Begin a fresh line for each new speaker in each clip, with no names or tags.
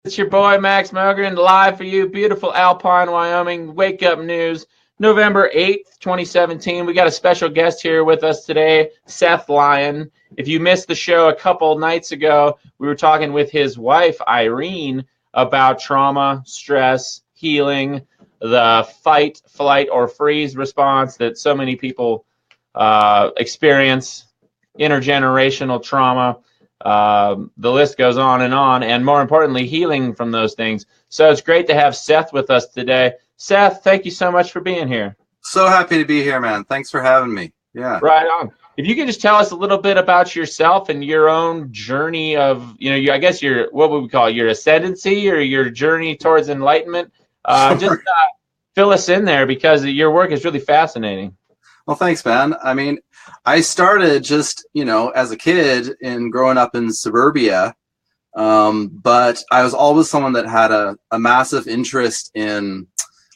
It's your boy Max Mogren live for you, beautiful Alpine, Wyoming. Wake up news, November 8th, 2017. We got a special guest here with us today, Seth Lyon. If you missed the show a couple nights ago, we were talking with his wife, Irene, about trauma, stress, healing, the fight, flight, or freeze response that so many people experience, intergenerational trauma. The list goes on, and more importantly, healing from those things. So it's great to have Seth with us today. Seth, thank you so much for being here.
So happy to be here, man. Thanks for having me. Yeah.
Right on. If you could just tell us a little bit about yourself and your own journey of, I guess what would we call it, your ascendancy or your journey towards enlightenment. Just fill us in there because your work is really fascinating.
Well, thanks, man. I mean, I started just, as a kid in growing up in suburbia, but I was always someone that had a massive interest in,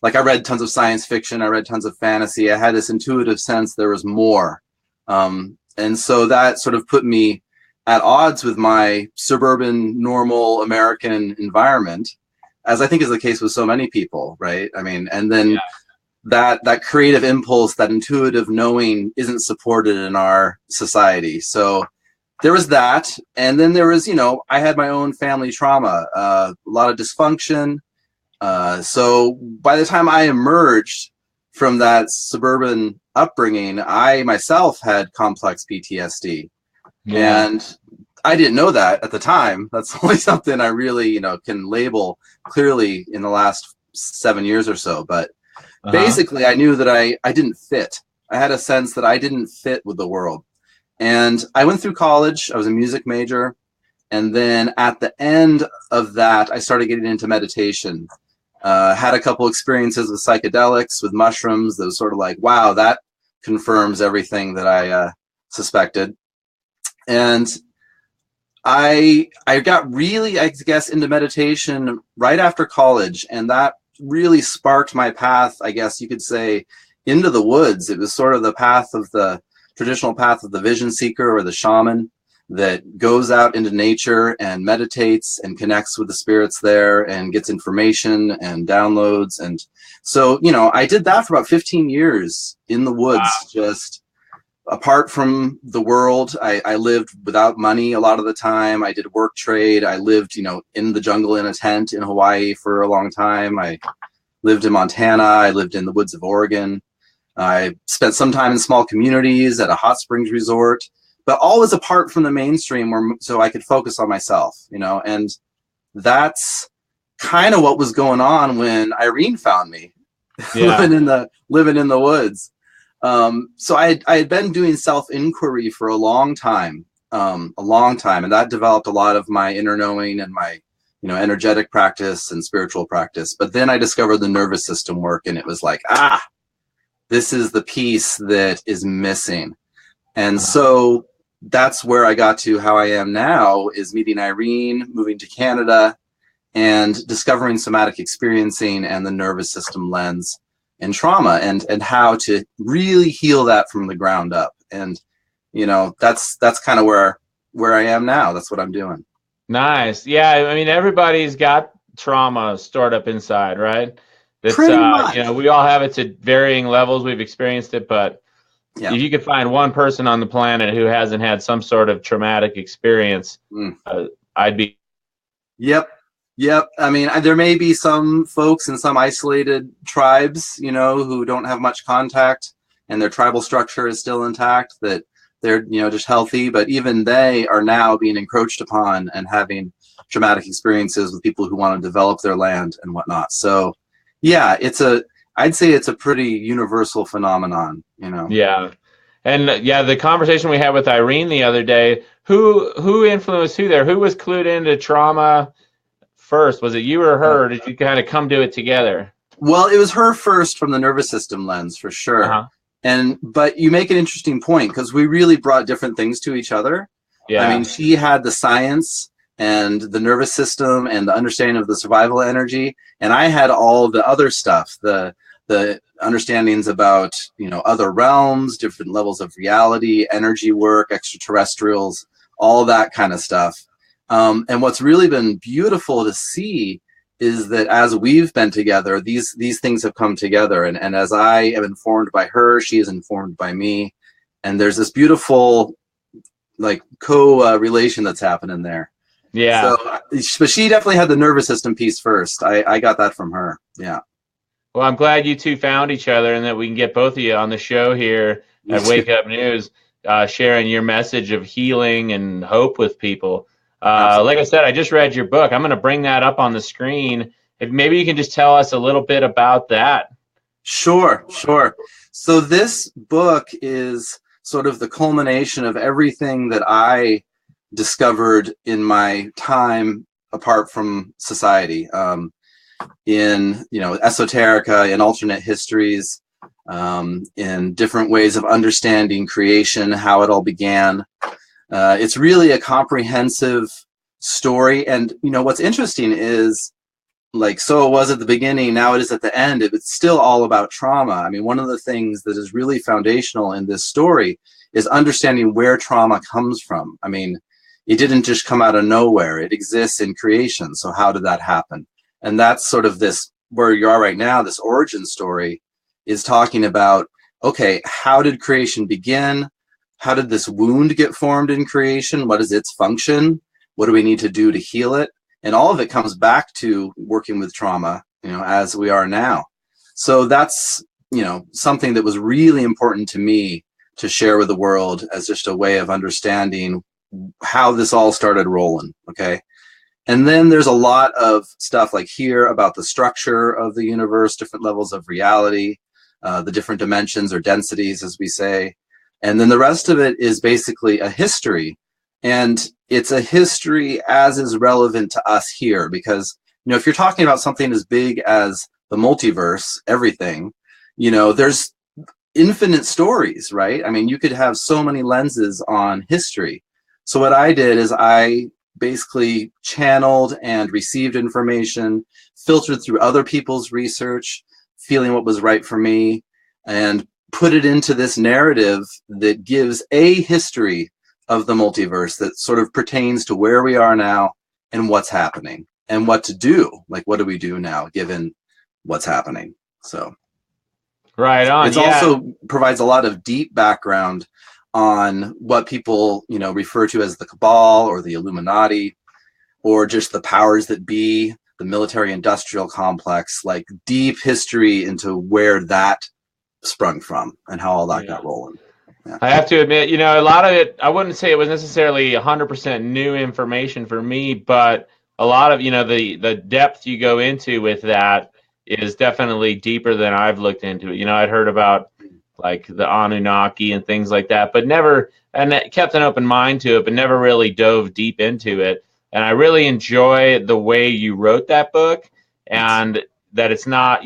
like, I read tons of science fiction, I read tons of fantasy. I had this intuitive sense there was more. And so that sort of put me at odds with my suburban, normal American environment, as I think is the case with so many people, right? I mean, and then that creative impulse, that intuitive knowing isn't supported in our society. So there was that. And then there was, I had my own family trauma, a lot of dysfunction. So by the time I emerged from that suburban upbringing, I myself had complex PTSD. Yeah. And I didn't know that at the time. That's only something I really, can label clearly in the last 7 years or so. But basically, I knew that I didn't fit. I had a sense that I didn't fit with the world. And I went through college. I was a music major. And then at the end of that, I started getting into meditation. Had a couple experiences with psychedelics, with mushrooms. That was sort of like, wow, that confirms everything that I suspected. And I got really, I guess, into meditation right after college. And that really sparked my path, I guess you could say, into the woods. It was sort of the path of the traditional path of the vision seeker or the shaman that goes out into nature and meditates and connects with the spirits there and gets information and downloads. And so, I did that for about 15 years in the woods, just apart from the world. I lived without money a lot of the time. I did work trade. I lived, in the jungle in a tent in Hawaii for a long time. I lived in Montana. I lived in the woods of Oregon. I spent some time in small communities at a hot springs resort, but always apart from the mainstream so I could focus on myself, and that's kind of what was going on when Irene found me, living in the woods. So I had been doing self-inquiry for a long time, and that developed a lot of my inner knowing and my, energetic practice and spiritual practice. But then I discovered the nervous system work, and it was like, this is the piece that is missing. And so that's where I got to how I am now, is meeting Irene, moving to Canada, and discovering somatic experiencing and the nervous system lens and trauma and how to really heal that from the ground up. And, that's kind of where I am now. That's what I'm doing.
Nice. Yeah. I mean, everybody's got trauma stored up inside, right? That's,
pretty much.
We all have it to varying levels. We've experienced it, but if you could find one person on the planet who hasn't had some sort of traumatic experience, I'd be.
Yep. I mean, there may be some folks in some isolated tribes, who don't have much contact and their tribal structure is still intact, that they're, just healthy. But even they are now being encroached upon and having traumatic experiences with people who want to develop their land and whatnot. So, yeah, I'd say it's a pretty universal phenomenon,
Yeah. And the conversation we had with Irene the other day, who influenced who there? Who was clued into trauma first? Was it you or her? Or did you kind of come to it together?
Well, it was her first from the nervous system lens, for sure. But you make an interesting point, because we really brought different things to each other. Yeah. I mean, she had the science and the nervous system and the understanding of the survival energy, and I had all the other stuff, the understandings about, other realms, different levels of reality, energy work, extraterrestrials, all that kind of stuff. And what's really been beautiful to see is that as we've been together, these things have come together. And as I am informed by her, she is informed by me. And there's this beautiful like co-relation that's happening there.
Yeah.
So, but she definitely had the nervous system piece first. I got that from her. Yeah.
Well, I'm glad you two found each other and that we can get both of you on the show here at Wake Up News, sharing your message of healing and hope with people. Like I said, I just read your book. I'm going to bring that up on the screen. If maybe you can just tell us a little bit about that.
Sure. So this book is sort of the culmination of everything that I discovered in my time apart from society, in esoterica, in alternate histories, in different ways of understanding creation, how it all began. It's really a comprehensive story. And what's interesting is, like, so it was at the beginning, now it is at the end. It's still all about trauma. I mean, one of the things that is really foundational in this story is understanding where trauma comes from. I mean, it didn't just come out of nowhere. It exists in creation. So how did that happen? And that's sort of this, where you are right now, this origin story is talking about, okay, how did creation begin? How did this wound get formed in creation? What is its function? What do we need to do to heal it? And all of it comes back to working with trauma, as we are now. So that's, something that was really important to me to share with the world as just a way of understanding how this all started rolling. Okay. And then there's a lot of stuff like here about the structure of the universe, different levels of reality, the different dimensions or densities, as we say. And then the rest of it is basically a history. And it's a history as is relevant to us here, because, if you're talking about something as big as the multiverse, everything, there's infinite stories, right? I mean, you could have so many lenses on history. So what I did is I basically channeled and received information, filtered through other people's research, feeling what was right for me, and put it into this narrative that gives a history of the multiverse that sort of pertains to where we are now and what's happening and what to do. Like, what do we do now given what's happening? So
right on.
It also provides a lot of deep background on what people, refer to as the Cabal or the Illuminati, or just the powers that be, the military industrial complex, like deep history into where that sprung from and how all that got rolling. Yeah.
I have to admit, a lot of it, I wouldn't say it was necessarily 100% new information for me, but a lot of, the depth you go into with that is definitely deeper than I've looked into it. I'd heard about like the Anunnaki and things like that, but never, and kept an open mind to it, but never really dove deep into it. And I really enjoy the way you wrote that book, and that it's not,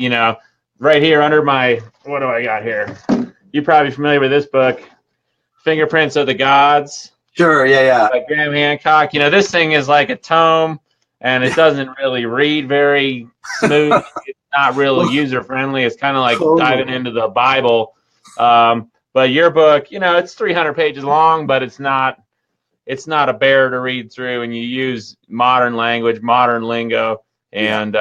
right here under my, what do I got here? You're probably familiar with this book, Fingerprints of the Gods.
Sure, yeah.
By Graham Hancock. This thing is like a tome, and it doesn't really read very smooth. It's not really user-friendly. It's kind of like diving into the Bible. But your book, it's 300 pages long, but it's not a bear to read through, and you use modern language, modern lingo, and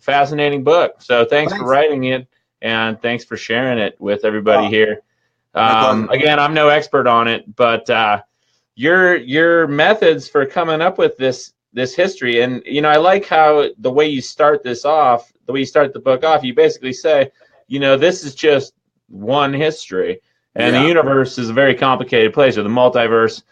fascinating book. So thanks for writing it. And thanks for sharing it with everybody here. Again, I'm no expert on it, but your methods for coming up with this history, and I like how the way you start this off, the way you start the book off, you basically say, this is just one history, and the universe is a very complicated place, or the multiverse,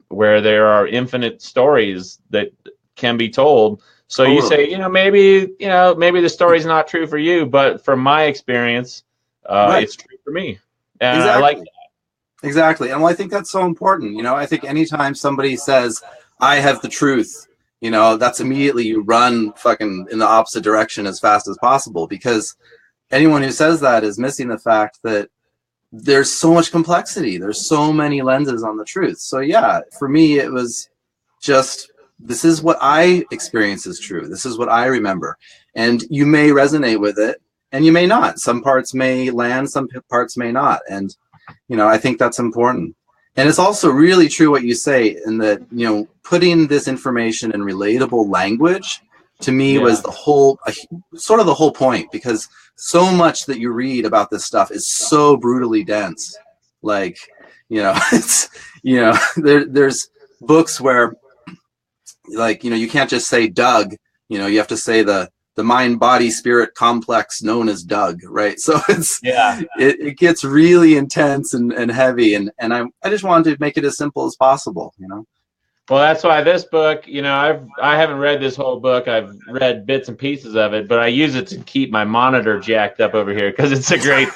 where there are infinite stories that can be told. So you say, maybe the story's not true for you, but from my experience, it's true for me. And
exactly.
I like that.
Exactly. And I think that's so important. I think anytime somebody says, I have the truth, that's immediately you run fucking in the opposite direction as fast as possible, because anyone who says that is missing the fact that there's so much complexity. There's so many lenses on the truth. So yeah, for me, it was just, this is what I experience as true. This is what I remember. And you may resonate with it and you may not. Some parts may land, some parts may not. And, I think that's important. And it's also really true what you say, in that, you know, putting this information in relatable language to me was the whole, sort of the whole point, because so much that you read about this stuff is so brutally dense. Like, you know, it's, you know, there's books where, like, you know, you can't just say Doug, you know, you have to say the mind body spirit complex known as Doug, right? So it's it gets really intense and heavy, and I just wanted to make it as simple as possible, you know.
Well, that's why this book, you know, I haven't read this whole book. I've read bits and pieces of it, but I use it to keep my monitor jacked up over here because it's a great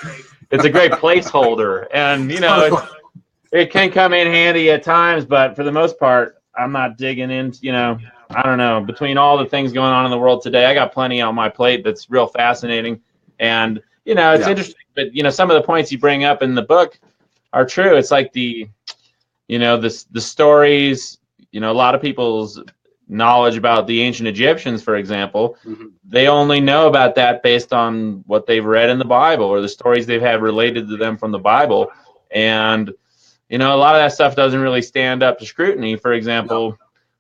placeholder, and you know, it can come in handy at times, but for the most part, I'm not digging into, you know, I don't know, between all the things going on in the world today, I got plenty on my plate that's real fascinating, and you know, it's interesting, but you know, some of the points you bring up in the book are true. It's like the stories. You know, a lot of people's knowledge about the ancient Egyptians, for example, they only know about that based on what they've read in the Bible or the stories they've had related to them from the Bible. And, you know, a lot of that stuff doesn't really stand up to scrutiny. For example,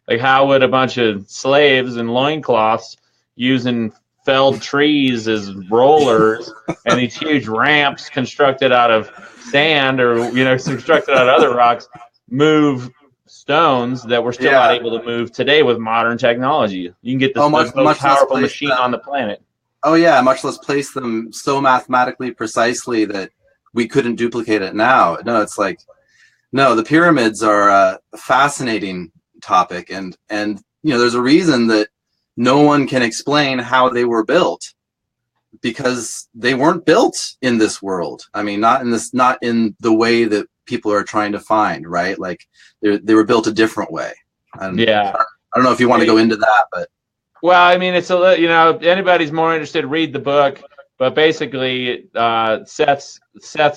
like how would a bunch of slaves in loincloths using felled trees as rollers and these huge ramps constructed out of sand or, you know, constructed out of other rocks move stones that we're still not able to move today with modern technology? You can get the most powerful machine on the planet.
Oh yeah, much less place them so mathematically precisely that we couldn't duplicate it now. No, it's like, no, the pyramids are a fascinating topic, and you know, there's a reason that no one can explain how they were built, because they weren't built in this world. I mean, not in the way that people are trying to find, right? Like they were built a different way. And I don't know if you want to go into that, but
well, I mean, it's a, you know, anybody's more interested, read the book. But basically, Seth's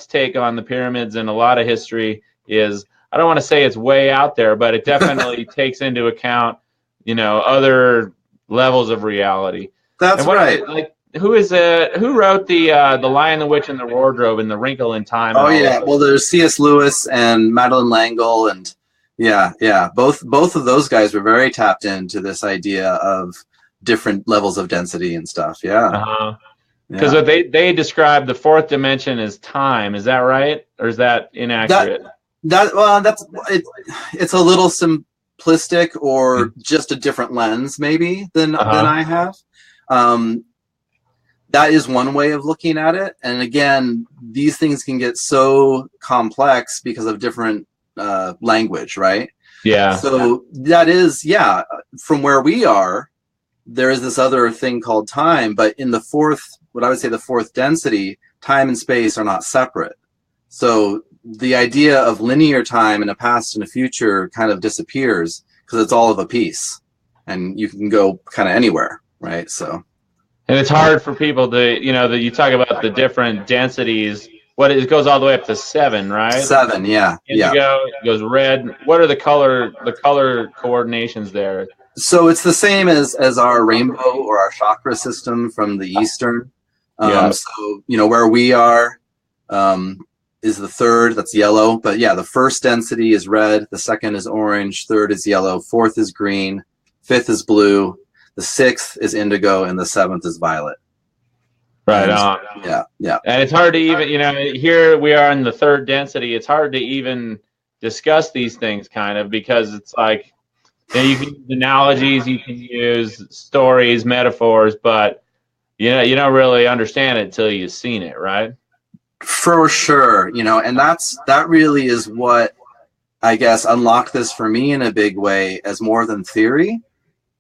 take on the pyramids and a lot of history is, I don't want to say it's way out there, but it definitely takes into account, you know, other levels of reality.
That's right.
Like, who wrote the Lion, the Witch, and the Wardrobe and the Wrinkle in Time?
Oh yeah, well, there's C.S. Lewis and Madeleine L'Engle, and both of those guys were very tapped into this idea of different levels of density and stuff.
Because they describe the fourth dimension as time. Is that right, or is that inaccurate?
It's a little simplistic, or just a different lens maybe than I have. That is one way of looking at it. And again, these things can get so complex because of different language, right?
Yeah.
So that is, from where we are, there is this other thing called time, but in the what I would say the fourth density, time and space are not separate. So the idea of linear time and a past and a future kind of disappears because it's all of a piece, and you can go kind of anywhere, right? So.
And it's hard for people to, you know, that you talk about the different densities. It goes all the way up to 7, right?
7, yeah.
Indigo, it goes red. What are the color coordinations there?
So it's the same as our rainbow or our chakra system from the Eastern. So, you know, where we are is the 3rd, that's yellow. But yeah, the first density is red, the second is orange, 3rd is yellow, 4th is green, 5th is blue, the 6th is indigo, and the 7th is violet.
Right on.
Yeah.
And it's hard to even, you know, here we are in the 3rd density. It's hard to even discuss these things kind of, because it's like, you know, you can use analogies, you can use stories, metaphors, but you know, you don't really understand it until you've seen it, right?
For sure, you know, and that really is what I guess unlocked this for me in a big way as more than theory.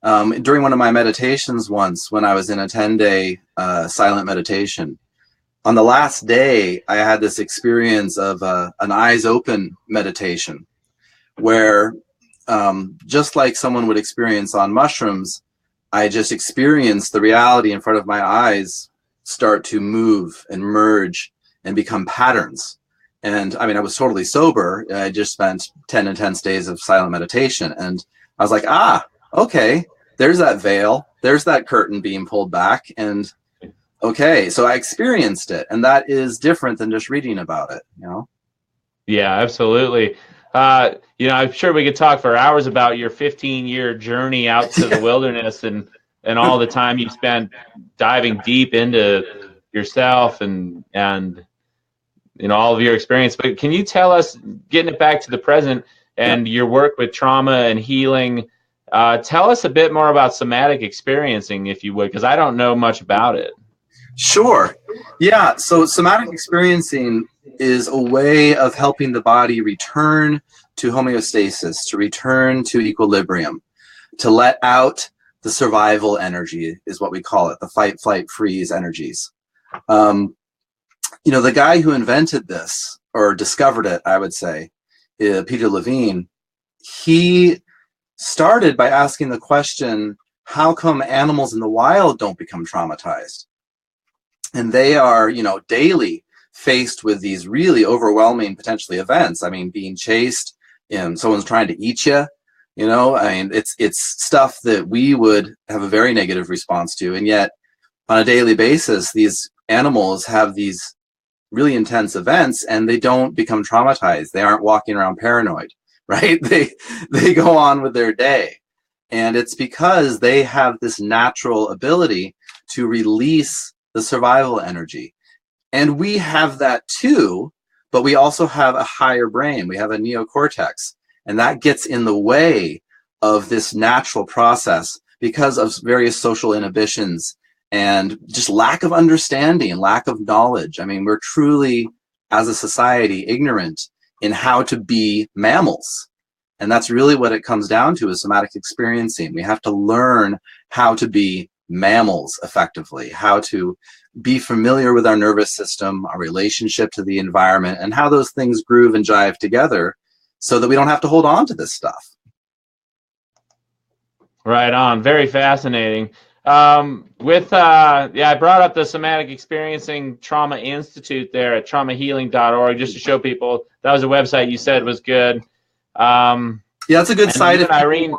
During one of my meditations once, when I was in a 10-day silent meditation, on the last day, I had this experience of an eyes open meditation where just like someone would experience on mushrooms, I just experienced the reality in front of my eyes start to move and merge and become patterns. And I mean, I was totally sober. I just spent 10 intense days of silent meditation. And I was like, okay, there's that veil. There's that curtain being pulled back. And okay, so I experienced it. And that is different than just reading about it, you know?
Yeah, absolutely. I'm sure we could talk for hours about your 15-year journey out to the wilderness and all the time you spent diving deep into yourself and all of your experience. But can you tell us, getting it back to the present and your work with trauma and healing, tell us a bit more about somatic experiencing, if you would, because I don't know much about it.
Sure. Yeah. So somatic experiencing is a way of helping the body return to homeostasis, to return to equilibrium, to let out the survival energy is what we call it, the fight, flight, freeze energies. The guy who invented this or discovered it, I would say, Peter Levine, he started by asking the question, how come animals in the wild don't become traumatized? And they are, daily faced with these really overwhelming, potentially, events. I mean, being chased, someone's trying to eat you, it's stuff that we would have a very negative response to. And yet, on a daily basis, these animals have these really intense events and they don't become traumatized. They aren't walking around paranoid, right? They go on with their day. And it's because they have this natural ability to release the survival energy. And we have that too, but we also have a higher brain. We have a neocortex, and that gets in the way of this natural process because of various social inhibitions and just lack of understanding, lack of knowledge. I mean, we're truly, as a society, ignorant in how to be mammals. And that's really what it comes down to, is somatic experiencing. We have to learn how to be mammals effectively, how to be familiar with our nervous system, our relationship to the environment, and how those things groove and jive together so that we don't have to hold on to this stuff.
Right on. Very fascinating. I brought up the Somatic Experiencing Trauma Institute there at traumahealing.org just to show people that was a website you said was good.
Yeah, that's a good site. If
Irene,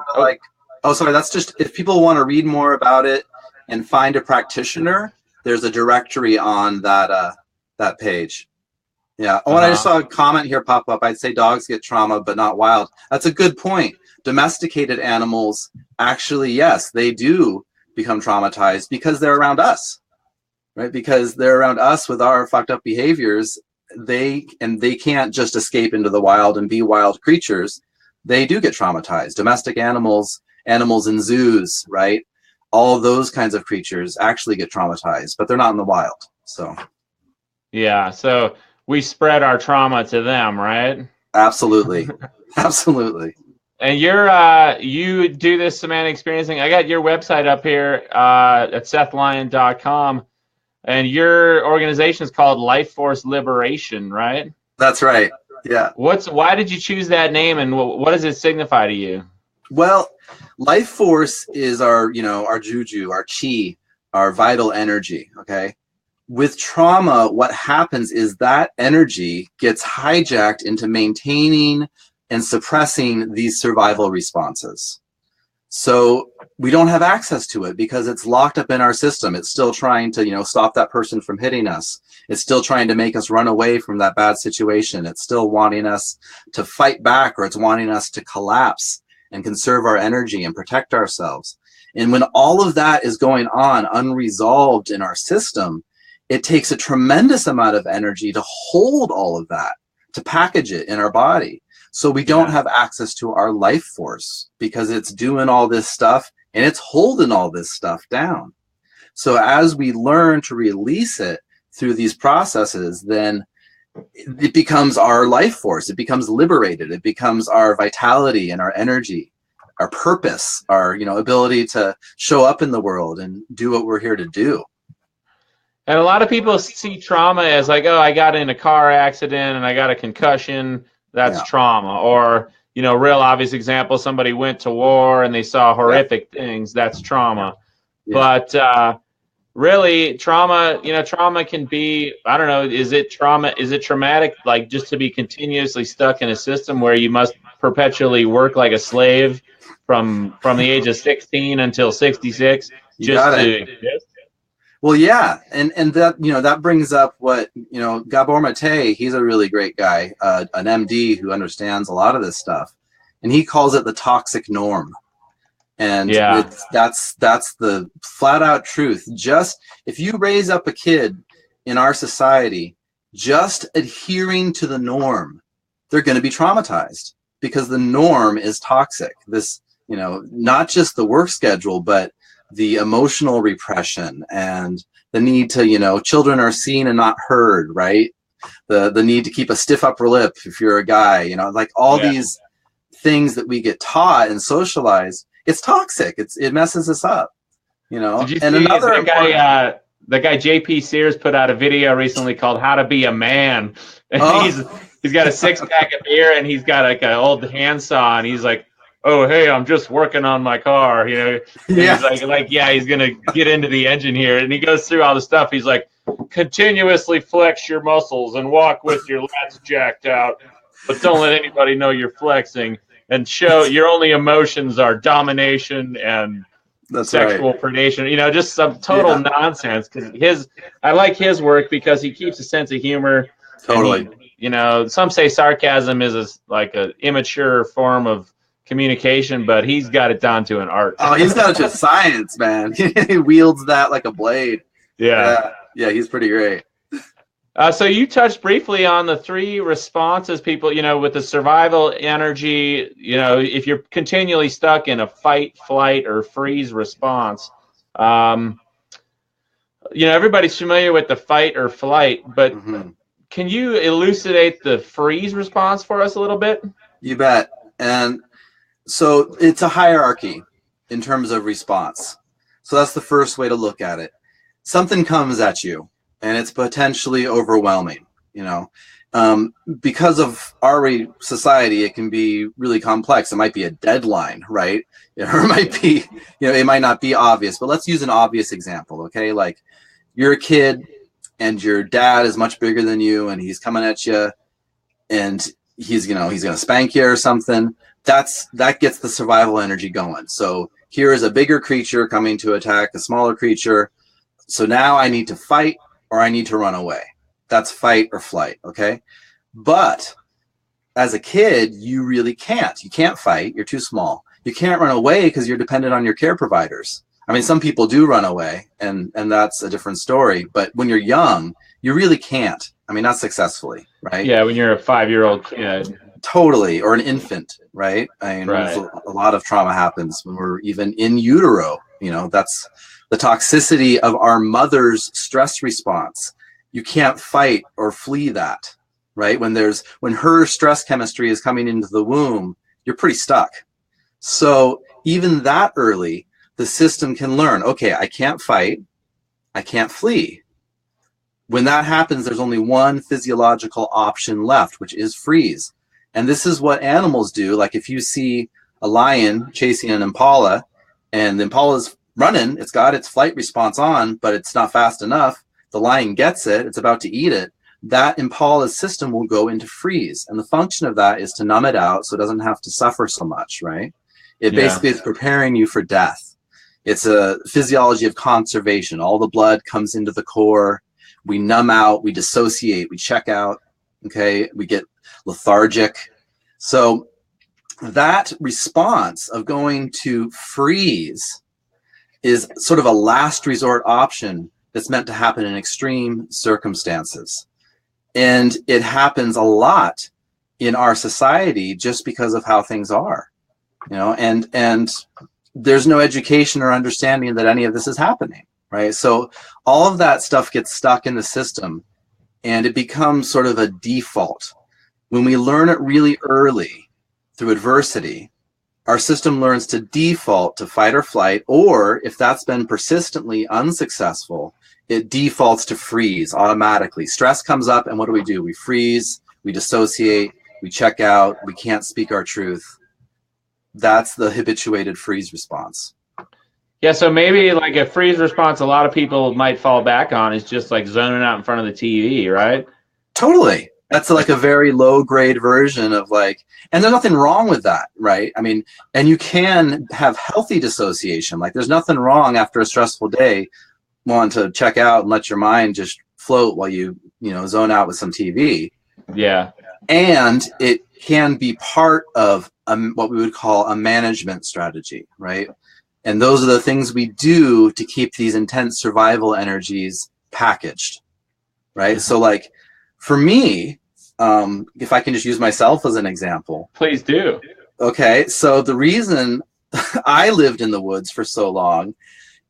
that's just if people want to read more about it and find a practitioner, there's a directory on that page. Yeah. Oh, and I just saw a comment here pop up. I'd say dogs get trauma, but not wild. That's a good point. Domesticated animals, actually, yes, they do become traumatized because they're around us, right? Because they're around us with our fucked up behaviors. They can't just escape into the wild and be wild creatures. They do get traumatized. Domestic animals in zoos, right? All of those kinds of creatures actually get traumatized, but they're not in the wild. So,
yeah. So we spread our trauma to them, right?
Absolutely, absolutely.
And you do this somatic experiencing. I got your website up here at SethLyon.com, and your organization is called Lifeforce Liberation, right?
That's right. Yeah.
Why did you choose that name, and what does it signify to you?
Well, life force is our juju, our chi, our vital energy. Okay. With trauma, what happens is that energy gets hijacked into maintaining and suppressing these survival responses. So we don't have access to it because it's locked up in our system. It's still trying to, stop that person from hitting us. It's still trying to make us run away from that bad situation. It's still wanting us to fight back, or it's wanting us to collapse and conserve our energy and protect ourselves. And when all of that is going on unresolved in our system, it takes a tremendous amount of energy to hold all of that, to package it in our body. So we don't have access to our life force because it's doing all this stuff and it's holding all this stuff down. So as we learn to release it through these processes, then it becomes our life force. It becomes liberated. It becomes our vitality and our energy, our purpose, our ability to show up in the world and do what we're here to do.
And a lot of people see trauma as like, oh, I got in a car accident and I got a concussion. That's trauma. Or, real obvious example, somebody went to war and they saw horrific things. That's trauma. But really, trauma can be, I don't know, is it traumatic, like just to be continuously stuck in a system where you must perpetually work like a slave from the age of 16 until 66 just to exist?
Well, yeah, and that, that brings up what, Gabor Mate, he's a really great guy, an MD who understands a lot of this stuff, and he calls it the toxic norm. And
Yeah.
that's the flat out truth. Just if you raise up a kid in our society just adhering to the norm, they're going to be traumatized because the norm is toxic. This, not just the work schedule, but the emotional repression and the need to, children are seen and not heard, right? The need to keep a stiff upper lip if you're a guy, like all these things that we get taught and socialized. It's toxic. It messes us up,
Did you
And
see
another
the guy JP Sears put out a video recently called "How to Be a Man"? And he's got a 6-pack of beer and he's got like an old handsaw and he's like, "Oh, hey, I'm just working on my car," And he's he's gonna get into the engine here, and he goes through all the stuff. He's like, continuously flex your muscles and walk with your lats jacked out, but don't let anybody know you're flexing. And show your only emotions are domination and sexual predation. Just some total nonsense. Because I like his work because he keeps a sense of humor.
Totally.
Some say sarcasm is like an immature form of communication, but he's got it down to an art.
Oh, he's got it to science, man. He wields that like a blade. Yeah, he's pretty great.
So you touched briefly on the 3 responses people, with the survival energy, if you're continually stuck in a fight, flight, or freeze response, everybody's familiar with the fight or flight, but can you elucidate the freeze response for us a little bit?
You bet. And so it's a hierarchy in terms of response. So that's the first way to look at it. Something comes at you and it's potentially overwhelming, because of our society, it can be really complex. It might be a deadline, right? Or it might be, it might not be obvious, but let's use an obvious example. Okay. Like you're a kid and your dad is much bigger than you and he's coming at you and he's going to spank you or something. That gets the survival energy going. So here is a bigger creature coming to attack a smaller creature. So now I need to fight or I need to run away. That's fight or flight, okay? But as a kid, you really can't. You can't fight. You're too small. You can't run away because you're dependent on your care providers. I mean, some people do run away, and that's a different story. But when you're young, you really can't. I mean, not successful, right?
Yeah, when you're a 5-year-old kid.
Totally, or an infant, right? I mean, a lot of trauma happens when we're even in utero. That's the toxicity of our mother's stress response. You can't fight or flee that, right? When her stress chemistry is coming into the womb, you're pretty stuck. So even that early, the system can learn, okay, I can't fight, I can't flee. When that happens, there's only one physiological option left, which is freeze. And this is what animals do. Like if you see a lion chasing an impala and the impala's running, it's got its flight response on, but it's not fast enough. The lion gets it, it's about to eat it. That impala's system will go into freeze. And the function of that is to numb it out so it doesn't have to suffer so much, right? It basically is preparing you for death. It's a physiology of conservation. All the blood comes into the core. We numb out, we dissociate, we check out, okay? We get lethargic. So that response of going to freeze is sort of a last resort option that's meant to happen in extreme circumstances. And it happens a lot in our society just because of how things are, and there's no education or understanding that any of this is happening, right? So all of that stuff gets stuck in the system and it becomes sort of a default. When we learn it really early through adversity, our system learns to default to fight or flight, or if that's been persistently unsuccessful, it defaults to freeze automatically. Stress comes up, and what do? We freeze, we dissociate, we check out, we can't speak our truth. That's the habituated freeze response.
Yeah, so maybe like a freeze response a lot of people might fall back on is just like zoning out in front of the TV, right?
Totally. That's like a very low grade version of like, and there's nothing wrong with that, right? I mean, and you can have healthy dissociation. Like there's nothing wrong after a stressful day want to check out and let your mind just float while you zone out with some TV.
Yeah.
And it can be part of what we would call a management strategy, right? And those are the things we do to keep these intense survival energies packaged, right? Mm-hmm. So like for me, if I can just use myself as an example.
Please do.
Okay, so the reason I lived in the woods for so long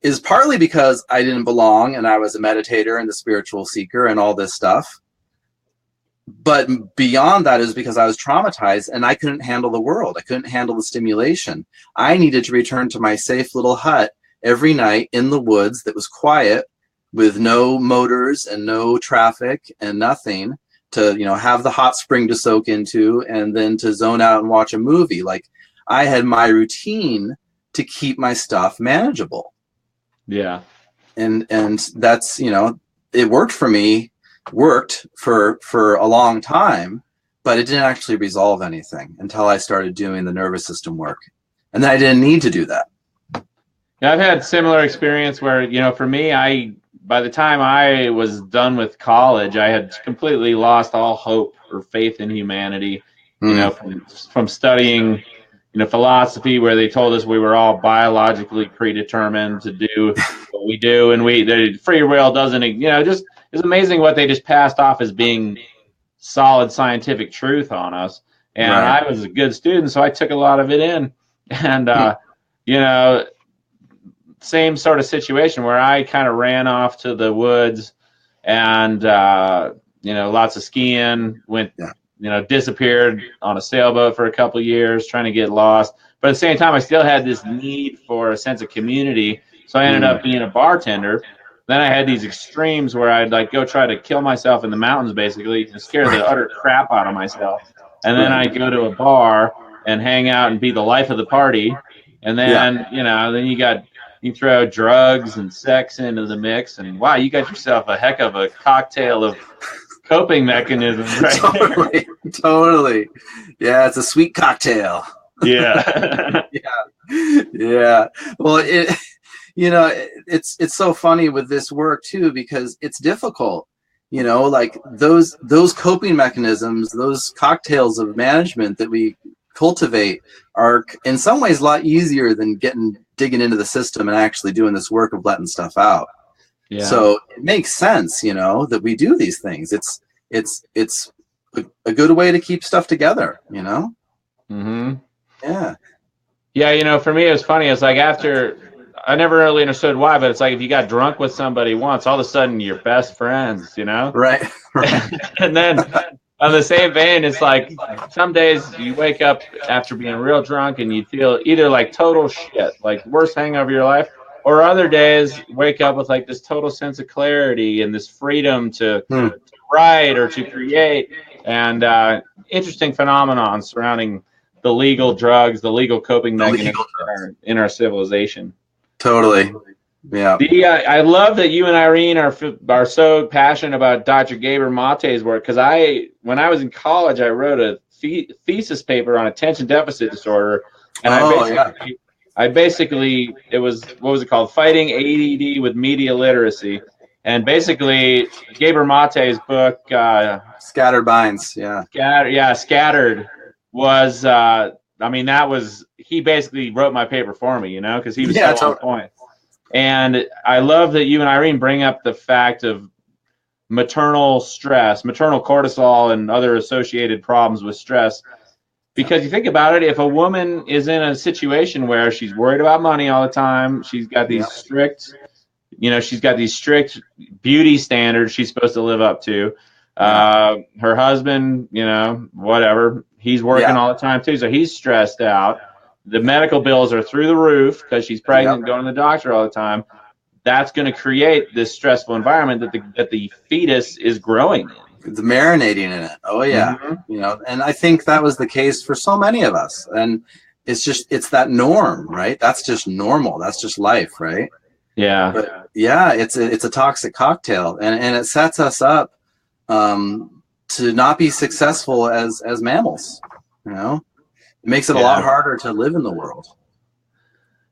is partly because I didn't belong and I was a meditator and the spiritual seeker and all this stuff. But beyond that is because I was traumatized and I couldn't handle the world. I couldn't handle the stimulation. I needed to return to my safe little hut every night in the woods that was quiet with no motors and no traffic and nothing, to have the hot spring to soak into and then to zone out and watch a movie. Like I had my routine to keep my stuff manageable.
Yeah.
And that's, it worked for me, worked for a long time, but it didn't actually resolve anything until I started doing the nervous system work. And then I didn't need to do that.
Yeah, I've had similar experience where, for me, by the time I was done with college, I had completely lost all hope or faith in humanity, from studying, philosophy, where they told us we were all biologically predetermined to do what we do. And the free will doesn't, just it's amazing what they just passed off as being solid scientific truth on us. And right. I was a good student, so I took a lot of it in. And, same sort of situation where I kind of ran off to the woods and, lots of skiing, disappeared on a sailboat for a couple of years trying to get lost. But at the same time, I still had this need for a sense of community. So I ended up being a bartender. Then I had these extremes where I'd go try to kill myself in the mountains, basically, and scare the utter crap out of myself. And then I'd go to a bar and hang out and be the life of the party. And then, then you throw drugs and sex into the mix, and wow, you got yourself a heck of a cocktail of coping mechanisms, right?
Totally. Yeah, it's a sweet cocktail.
Yeah.
Yeah. Well, it's so funny with this work too, because it's difficult. Like those coping mechanisms, those cocktails of management that we cultivate are in some ways a lot easier than digging into the system and actually doing this work of letting stuff out. Yeah. So it makes sense, that we do these things. It's a good way to keep stuff together,
Mm-hmm.
Yeah.
Yeah, for me it was funny. It's like after I never really understood why, but it's like if you got drunk with somebody once, all of a sudden you're best friends,
Right.
And then on the same vein, it's like some days you wake up after being real drunk and you feel either like total shit, like worst hangover of your life, or other days wake up with like this total sense of clarity and this freedom to write or to create. And interesting phenomenon surrounding the legal drugs, the legal coping mechanisms in our civilization.
Totally. Yeah.
I love that you and Irene are so passionate about Dr. Gabor Mate's work, because when I was in college, I wrote a thesis paper on attention deficit disorder, and I basically it was, what was it called, Fighting ADD with Media Literacy, and basically Gabor Mate's book
Scattered Minds,
Scattered was he basically wrote my paper for me, because he was so on point. And I love that you and Irene bring up the fact of maternal stress, maternal cortisol, and other associated problems with stress. Because you think about it, if a woman is in a situation where she's worried about money all the time, she's got these strict beauty standards she's supposed to live up to. Her husband, whatever, he's working all the time too, so he's stressed out. The medical bills are through the roof because she's pregnant and going to the doctor all the time. That's going to create this stressful environment that the fetus is growing in.
It's marinating in it. Oh yeah. Mm-hmm. And I think that was the case for so many of us. And it's that norm, right? That's just normal. That's just life, right?
Yeah.
But yeah, it's a toxic cocktail, and it sets us up to not be successful as mammals. It makes it a lot harder to live in the world.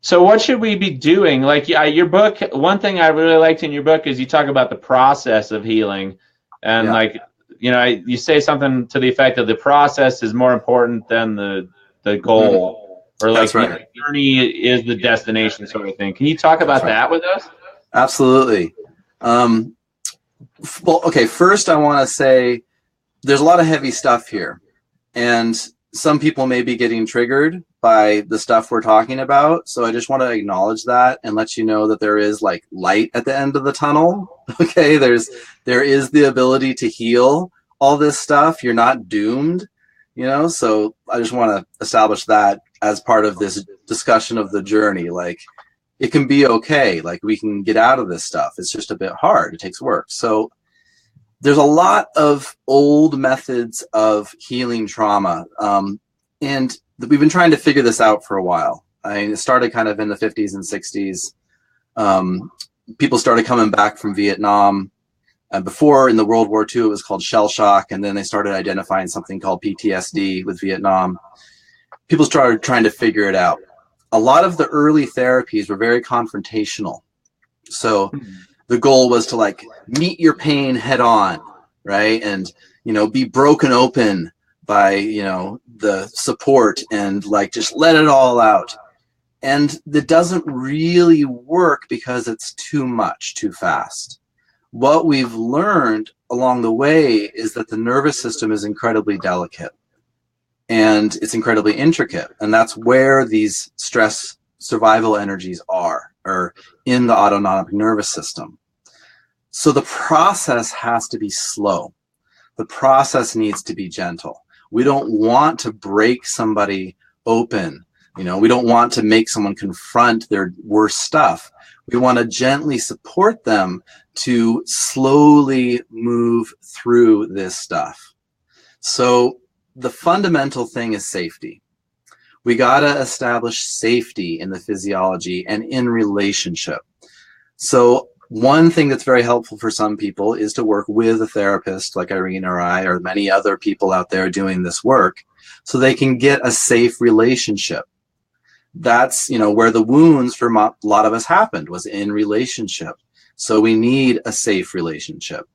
So what should we be doing? Like, yeah, your book, one thing I really liked in your book is you talk about the process of healing. And
Yeah.
like, you say something to the effect of the process is more important than the
Mhm.
goal, or like
That's
the
right.
journey is the destination sort of thing. Can you talk
That's
about
right.
that with us?
Absolutely. Um, well, okay, first I want to say there's a lot of heavy stuff here. And some people may be getting triggered by the stuff we're talking about. So I just want to acknowledge that and let you know that there is like light at the end of the tunnel. Okay, there is the ability to heal all this stuff. You're not doomed, So I just want to establish that as part of this discussion of the journey. Like it can be okay. Like we can get out of this stuff. It's just a bit hard. It takes work. So there's a lot of old methods of healing trauma. And we've been trying to figure this out for a while. It started kind of in the 50s and 60s. People started coming back from Vietnam. Before in the World War II, it was called shell shock. And then they started identifying something called PTSD with Vietnam. People started trying to figure it out. A lot of the early therapies were very confrontational. So the goal was to like meet your pain head on, right? And, be broken open by, the support and like just let it all out. And that doesn't really work because it's too much, too fast. What we've learned along the way is that the nervous system is incredibly delicate and it's incredibly intricate. And that's where these stress survival energies are, or in the autonomic nervous system. So the process has to be slow. The process needs to be gentle. We don't want to break somebody open. We don't want to make someone confront their worst stuff. We want to gently support them to slowly move through this stuff. So the fundamental thing is safety. We got to establish safety in the physiology and in relationship. So one thing that's very helpful for some people is to work with a therapist like Irene or I or many other people out there doing this work so they can get a safe relationship. That's, where the wounds for a lot of us happened, was in relationship. So we need a safe relationship.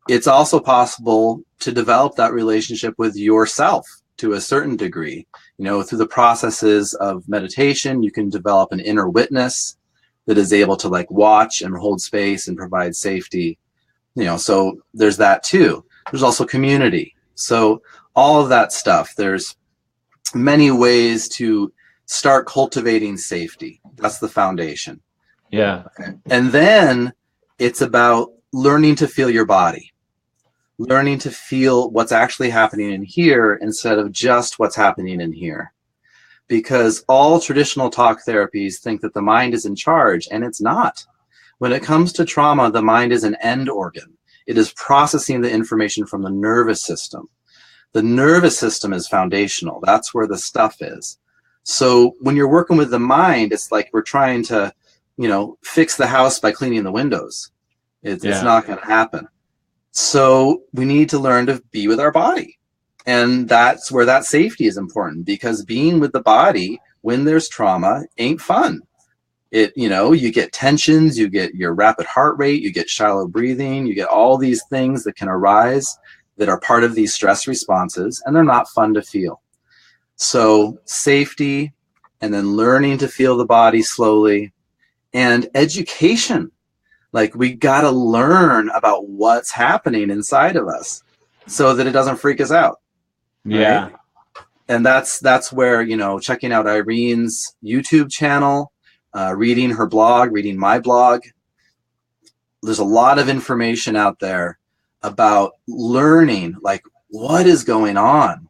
It's also possible to develop that relationship with yourself to a certain degree. Through the processes of meditation, you can develop an inner witness that is able to like watch and hold space and provide safety. So there's that too. There's also community. So all of that stuff, there's many ways to start cultivating safety. That's the foundation.
Yeah.
Okay. And then it's about learning to feel your body, learning to feel what's actually happening in here instead of just what's happening in here. Because all traditional talk therapies think that the mind is in charge, and it's not. When it comes to trauma, the mind is an end organ. It is processing the information from the nervous system. The nervous system is foundational. That's where the stuff is. So when you're working with the mind, it's like we're trying to, fix the house by cleaning the windows. It's not going to happen. So we need to learn to be with our body. And that's where that safety is important, because being with the body when there's trauma ain't fun. You get tensions, you get your rapid heart rate, you get shallow breathing, you get all these things that can arise that are part of these stress responses, and they're not fun to feel. So safety, and then learning to feel the body slowly, and education. Like we got to learn about what's happening inside of us so that it doesn't freak us out.
Yeah.
Right? And that's where, checking out Irene's YouTube channel, reading her blog, reading my blog. There's a lot of information out there about learning, like what is going on.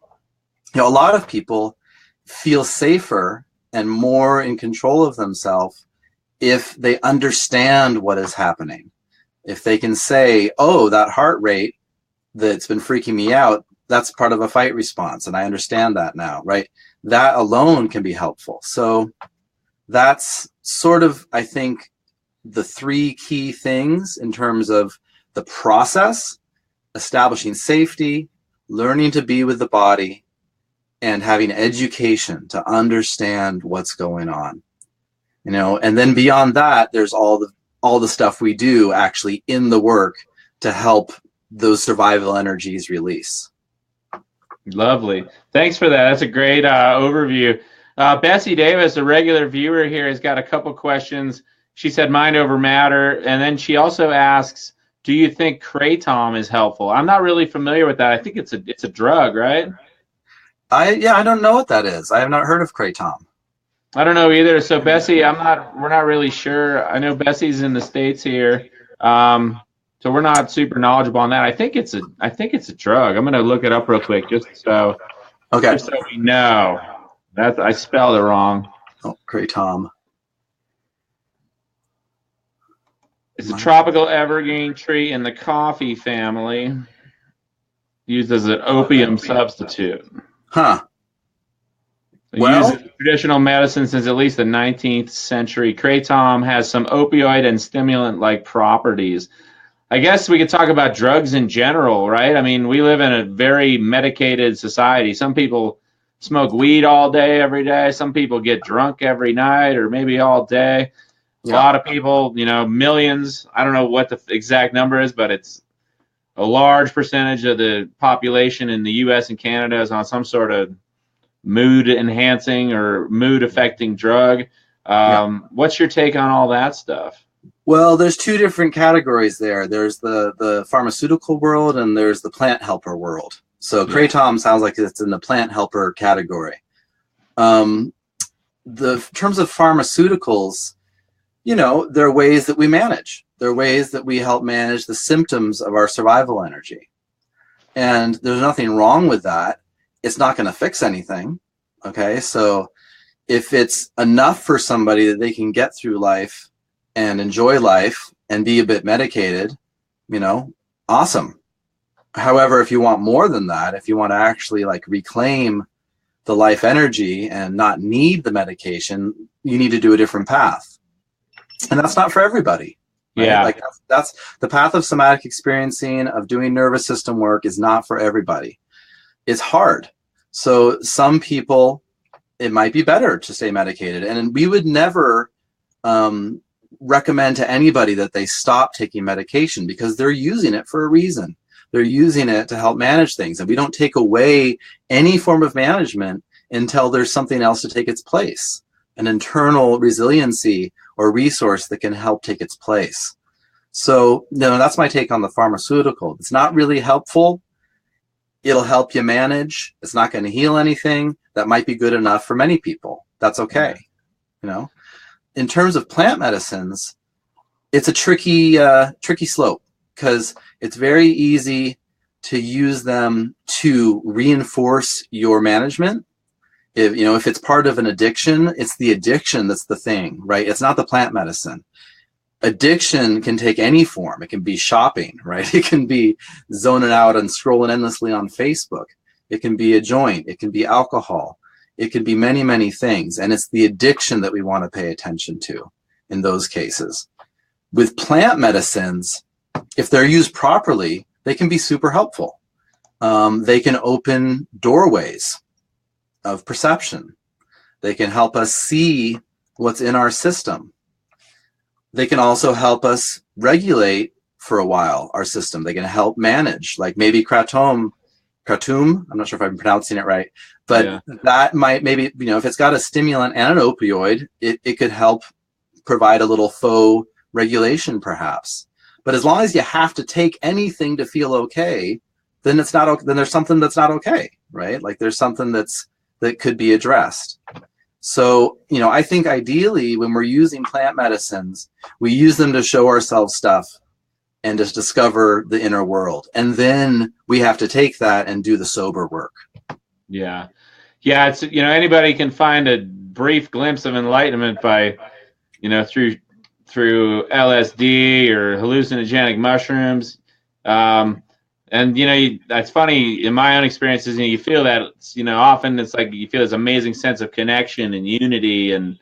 A lot of people feel safer and more in control of themselves if they understand what is happening. If they can say, oh, that heart rate that's been freaking me out, that's part of a fight response, and I understand that now, right? That alone can be helpful. So that's sort of, I think, the three key things in terms of the process: establishing safety, learning to be with the body, and having education to understand what's going on. and then beyond that, there's all the stuff we do actually in the work to help those survival energies release.
Lovely. Thanks for that. That's a great overview. Bessie Davis, a regular viewer here, has got a couple questions. She said mind over matter, and then she also asks, do you think kratom is helpful? I'm not really familiar with that. I think it's a drug, right?
I don't know what that is. I have not heard of kratom.
I don't know either. So Bessie, we're not really sure. I know Bessie's in the States here. So we're not super knowledgeable on that. I think it's a drug. I'm gonna look it up real quick just so we know. I spelled it wrong.
Oh, kratom.
It's a tropical evergreen tree in the coffee family, used as an opium substitute.
Huh.
Used in traditional medicine since at least the 19th century. Kratom has some opioid and stimulant-like properties. I guess we could talk about drugs in general, right? I mean, we live in a very medicated society. Some people smoke weed all day, every day. Some people get drunk every night or maybe all day. A lot of people, millions. I don't know what the exact number is, but it's a large percentage of the population in the U.S. and Canada is on some sort of mood-enhancing or mood-affecting drug. What's your take on all that stuff?
Well, there's two different categories there. There's the pharmaceutical world and there's the plant helper world. So kratom sounds like it's in the plant helper category. In terms of pharmaceuticals, there are ways that we manage. There are ways that we help manage the symptoms of our survival energy. And there's nothing wrong with that. It's not going to fix anything. Okay, so if it's enough for somebody that they can get through life and enjoy life and be a bit medicated, awesome. However, if you want more than that, if you want to actually reclaim the life energy and not need the medication, you need to do a different path. And that's not for everybody. Right?
Yeah.
That's the path of somatic experiencing, of doing nervous system work, is not for everybody. It's hard. So some people, it might be better to stay medicated. And we would never recommend to anybody that they stop taking medication, because they're using it for a reason. They're using it to help manage things. And we don't take away any form of management until there's something else to take its place, an internal resiliency or resource that can help take its place. So that's my take on the pharmaceutical. It's not really helpful. It'll help you manage. It's not going to heal anything. That might be good enough for many people. That's okay. In terms of plant medicines, it's a tricky slope, because it's very easy to use them to reinforce your management. If it's part of an addiction, it's the addiction that's the thing, right? It's not the plant medicine. Addiction can take any form. It can be shopping, right? It can be zoning out and scrolling endlessly on Facebook. It can be a joint. It can be alcohol. It can be many, many things. And it's the addiction that we want to pay attention to in those cases. With plant medicines, if they're used properly, they can be super helpful. They can open doorways of perception. They can help us see what's in our system. They can also help us regulate for a while our system. They can help manage, like maybe kratom, I'm not sure if I'm pronouncing it right, but that might maybe, if it's got a stimulant and an opioid, it could help provide a little faux regulation perhaps. But as long as you have to take anything to feel okay, then it's not, then there's something that's not okay, right? Like there's something that could be addressed. So, I think ideally when we're using plant medicines, we use them to show ourselves stuff and to discover the inner world. And then we have to take that and do the sober work. Yeah.
Yeah. It's, anybody can find a brief glimpse of enlightenment by, through LSD or hallucinogenic mushrooms. And that's funny in my own experiences. You feel that often it's like you feel this amazing sense of connection and unity and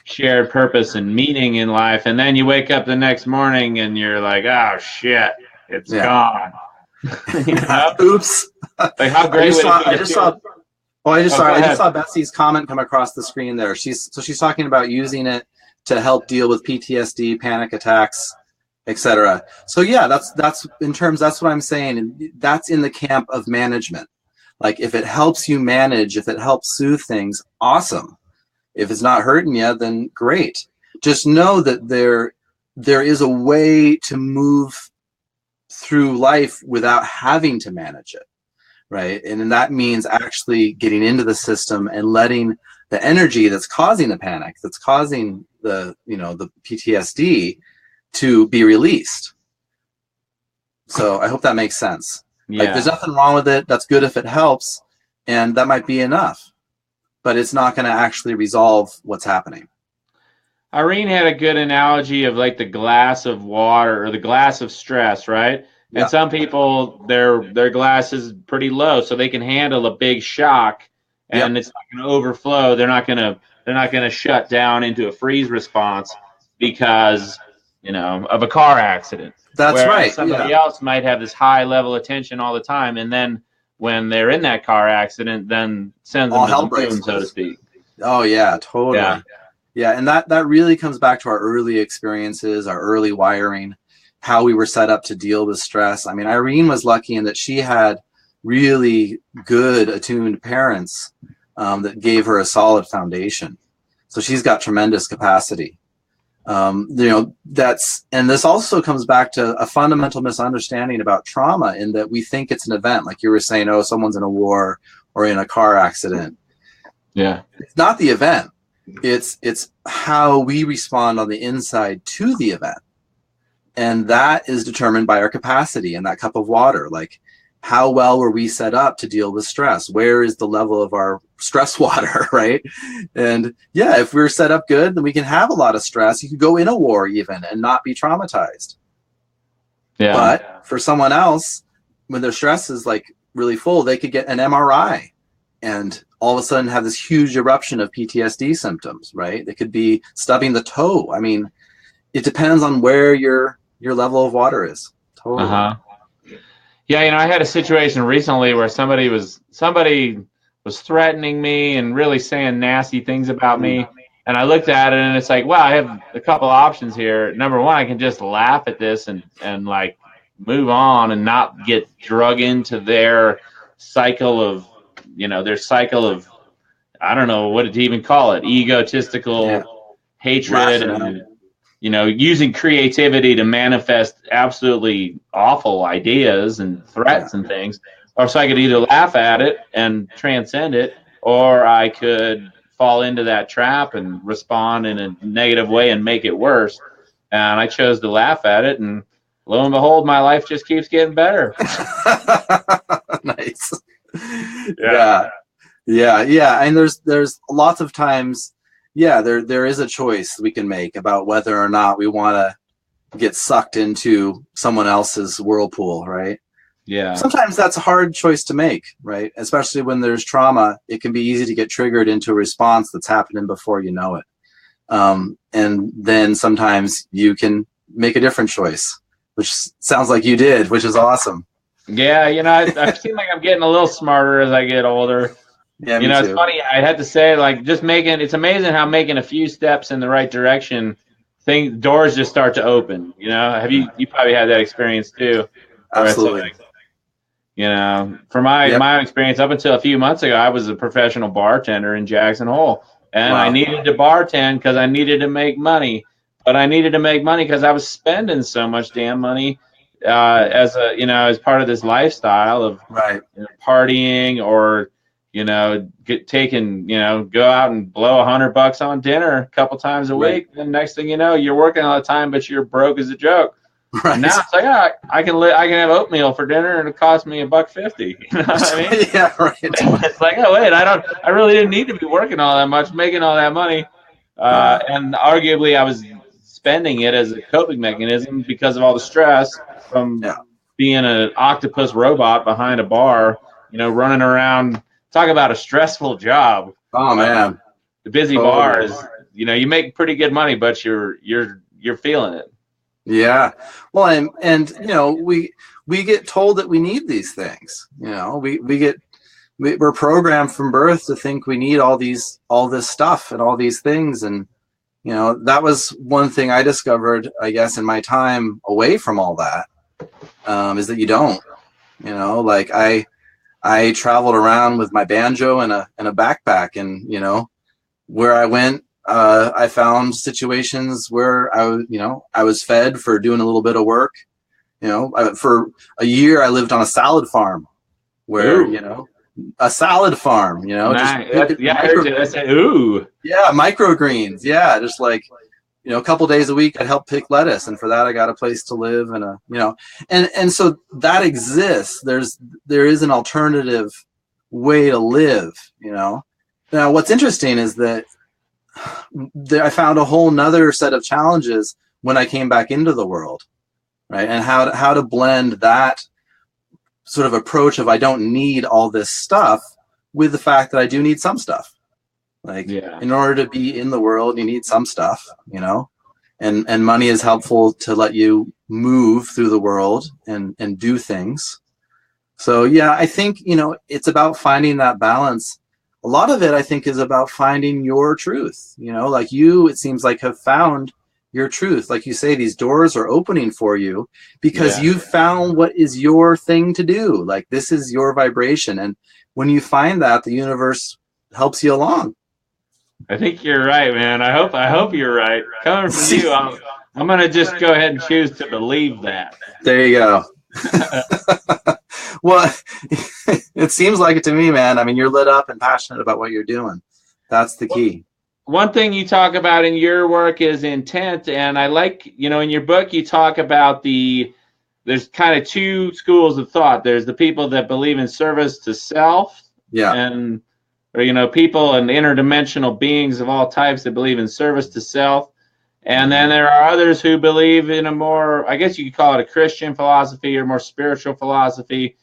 shared purpose and meaning in life. And then you wake up the next morning and you're like, oh shit, it's gone.
Oops.
Like how great would it be?
Oh, I just
Oh, go
sorry. I just
ahead.
saw Betsy's comment come across the screen there. She's talking about using it to help deal with PTSD, panic attacks, etc. So yeah, that's in terms. That's what I'm saying. And that's in the camp of management. Like if it helps you manage, if it helps soothe things, awesome. If it's not hurting you, then great. Just know that there is a way to move through life without having to manage it. Right. And that means actually getting into the system and letting the energy that's causing the panic, that's causing the PTSD to be released. So I hope that makes sense.
Yeah.
Like there's nothing wrong with it. That's good if it helps. And that might be enough, but it's not going to actually resolve what's happening.
Irene had a good analogy of like the glass of water or the glass of stress, right?
Yeah.
And some people, their glass is pretty low, so they can handle a big shock, and it's not going to overflow. They're not going to shut down into a freeze response because of a car accident.
That's
Whereas
right.
somebody else might have this high level of tension all the time, and then when they're in that car accident, then sends them to the moon, so to speak.
Oh yeah, totally. Yeah, and that really comes back to our early experiences, our early wiring, how we were set up to deal with stress. I mean, Irene was lucky in that she had really good attuned parents that gave her a solid foundation. So she's got tremendous capacity. And this also comes back to a fundamental misunderstanding about trauma in that we think it's an event. Like you were saying, oh, someone's in a war or in a car accident.
Yeah.
It's not the event. It's how we respond on the inside to the event. And that is determined by our capacity in that cup of water. Like how well were we set up to deal with stress? Where is the level of our stress water, right? And yeah, if we're set up good, then we can have a lot of stress. You could go in a war even and not be traumatized. Yeah. But for someone else, when their stress is like really full, they could get an MRI and all of a sudden have this huge eruption of PTSD symptoms, right? They could be stubbing the toe. I mean, it depends on where your level of water is. Totally.
Yeah, I had a situation recently where somebody was threatening me and really saying nasty things about me. And I looked at it and it's like, wow, I have a couple of options here. Number one, I can just laugh at this and like move on and not get drug into their cycle of, I don't know what to even call it, egotistical hatred and using creativity to manifest absolutely awful ideas and threats and things. Or so I could either laugh at it and transcend it, or I could fall into that trap and respond in a negative way and make it worse. And I chose to laugh at it, and lo and behold, my life just keeps getting better.
Nice. Yeah. And there's lots of times, there is a choice we can make about whether or not we want to get sucked into someone else's whirlpool, right?
Yeah.
Sometimes that's a hard choice to make, right? Especially when there's trauma, it can be easy to get triggered into a response that's happening before you know it. And then sometimes you can make a different choice, which sounds like you did, which is awesome.
Yeah, I seem like I'm getting a little smarter as I get older.
Yeah, me too.
It's funny. I had to say, like, it's amazing how making a few steps in the right direction, doors just start to open. You probably had that experience too.
Absolutely.
For my experience, up until a few months ago, I was a professional bartender in Jackson Hole, and I needed to bartend because I needed to make money. But I needed to make money because I was spending so much damn money as part of this lifestyle of partying or go out and blow $100 on dinner a couple times a week. And next thing you know, you're working all the time, but you're broke as a joke. Right. Now it's like, I can have oatmeal for dinner and it cost me $1.50. You know what I mean?
Yeah, right.
It's like, oh wait, I really didn't need to be working all that much, making all that money. And arguably I was spending it as a coping mechanism because of all the stress from being an octopus robot behind a bar, running around. Talk about a stressful job.
Oh man.
The busy bar is, you make pretty good money, but you're feeling it.
Yeah. Well, and we get told that we need these things. We we're programmed from birth to think we need all this stuff and all these things. And, you know, that was one thing I discovered, I guess, in my time away from all that, is that you don't, you know, like I traveled around with my banjo and a backpack, and, you know, where I went, I found situations where I was fed for doing a little bit of work. You know, for a year I lived on a salad farm where,
Ooh.
you know, a salad farm, you know,
Nice.
just
I heard you. I said, ooh.
yeah, microgreens. Yeah, just like, you know, a couple days a week I'd help pick lettuce, and for that I got a place to live and you know, and so that exists. There is an alternative way to live, you know. Now what's interesting is that I found a whole nother set of challenges when I came back into the world, right? And how to blend that sort of approach of I don't need all this stuff with the fact that I do need some stuff. Like, in order to be in the world, you need some stuff, you know, and money is helpful to let you move through the world and do things. So yeah, I think, you know, it's about finding that balance. A lot of it, I think, is about finding your truth, you know, like you, it seems like, have found your truth. Like you say, these doors are opening for you because you've found what is your thing to do. Like, this is your vibration. And when you find that, the universe helps you along.
I think you're right, man. I hope you're right. Coming from you, I'm going to just go ahead and choose to believe that.
There you go. Well, it seems like it to me, man. I mean, you're lit up and passionate about what you're doing. That's the key.
One thing you talk about in your work is intent, and I like, you know, in your book you talk about there's kind of two schools of thought. There's the people that believe in service to self, and, or, you know, people and interdimensional beings of all types that believe in service to self. And then there are others who believe in a more, I guess you could call it a Christian philosophy or more spiritual philosophy,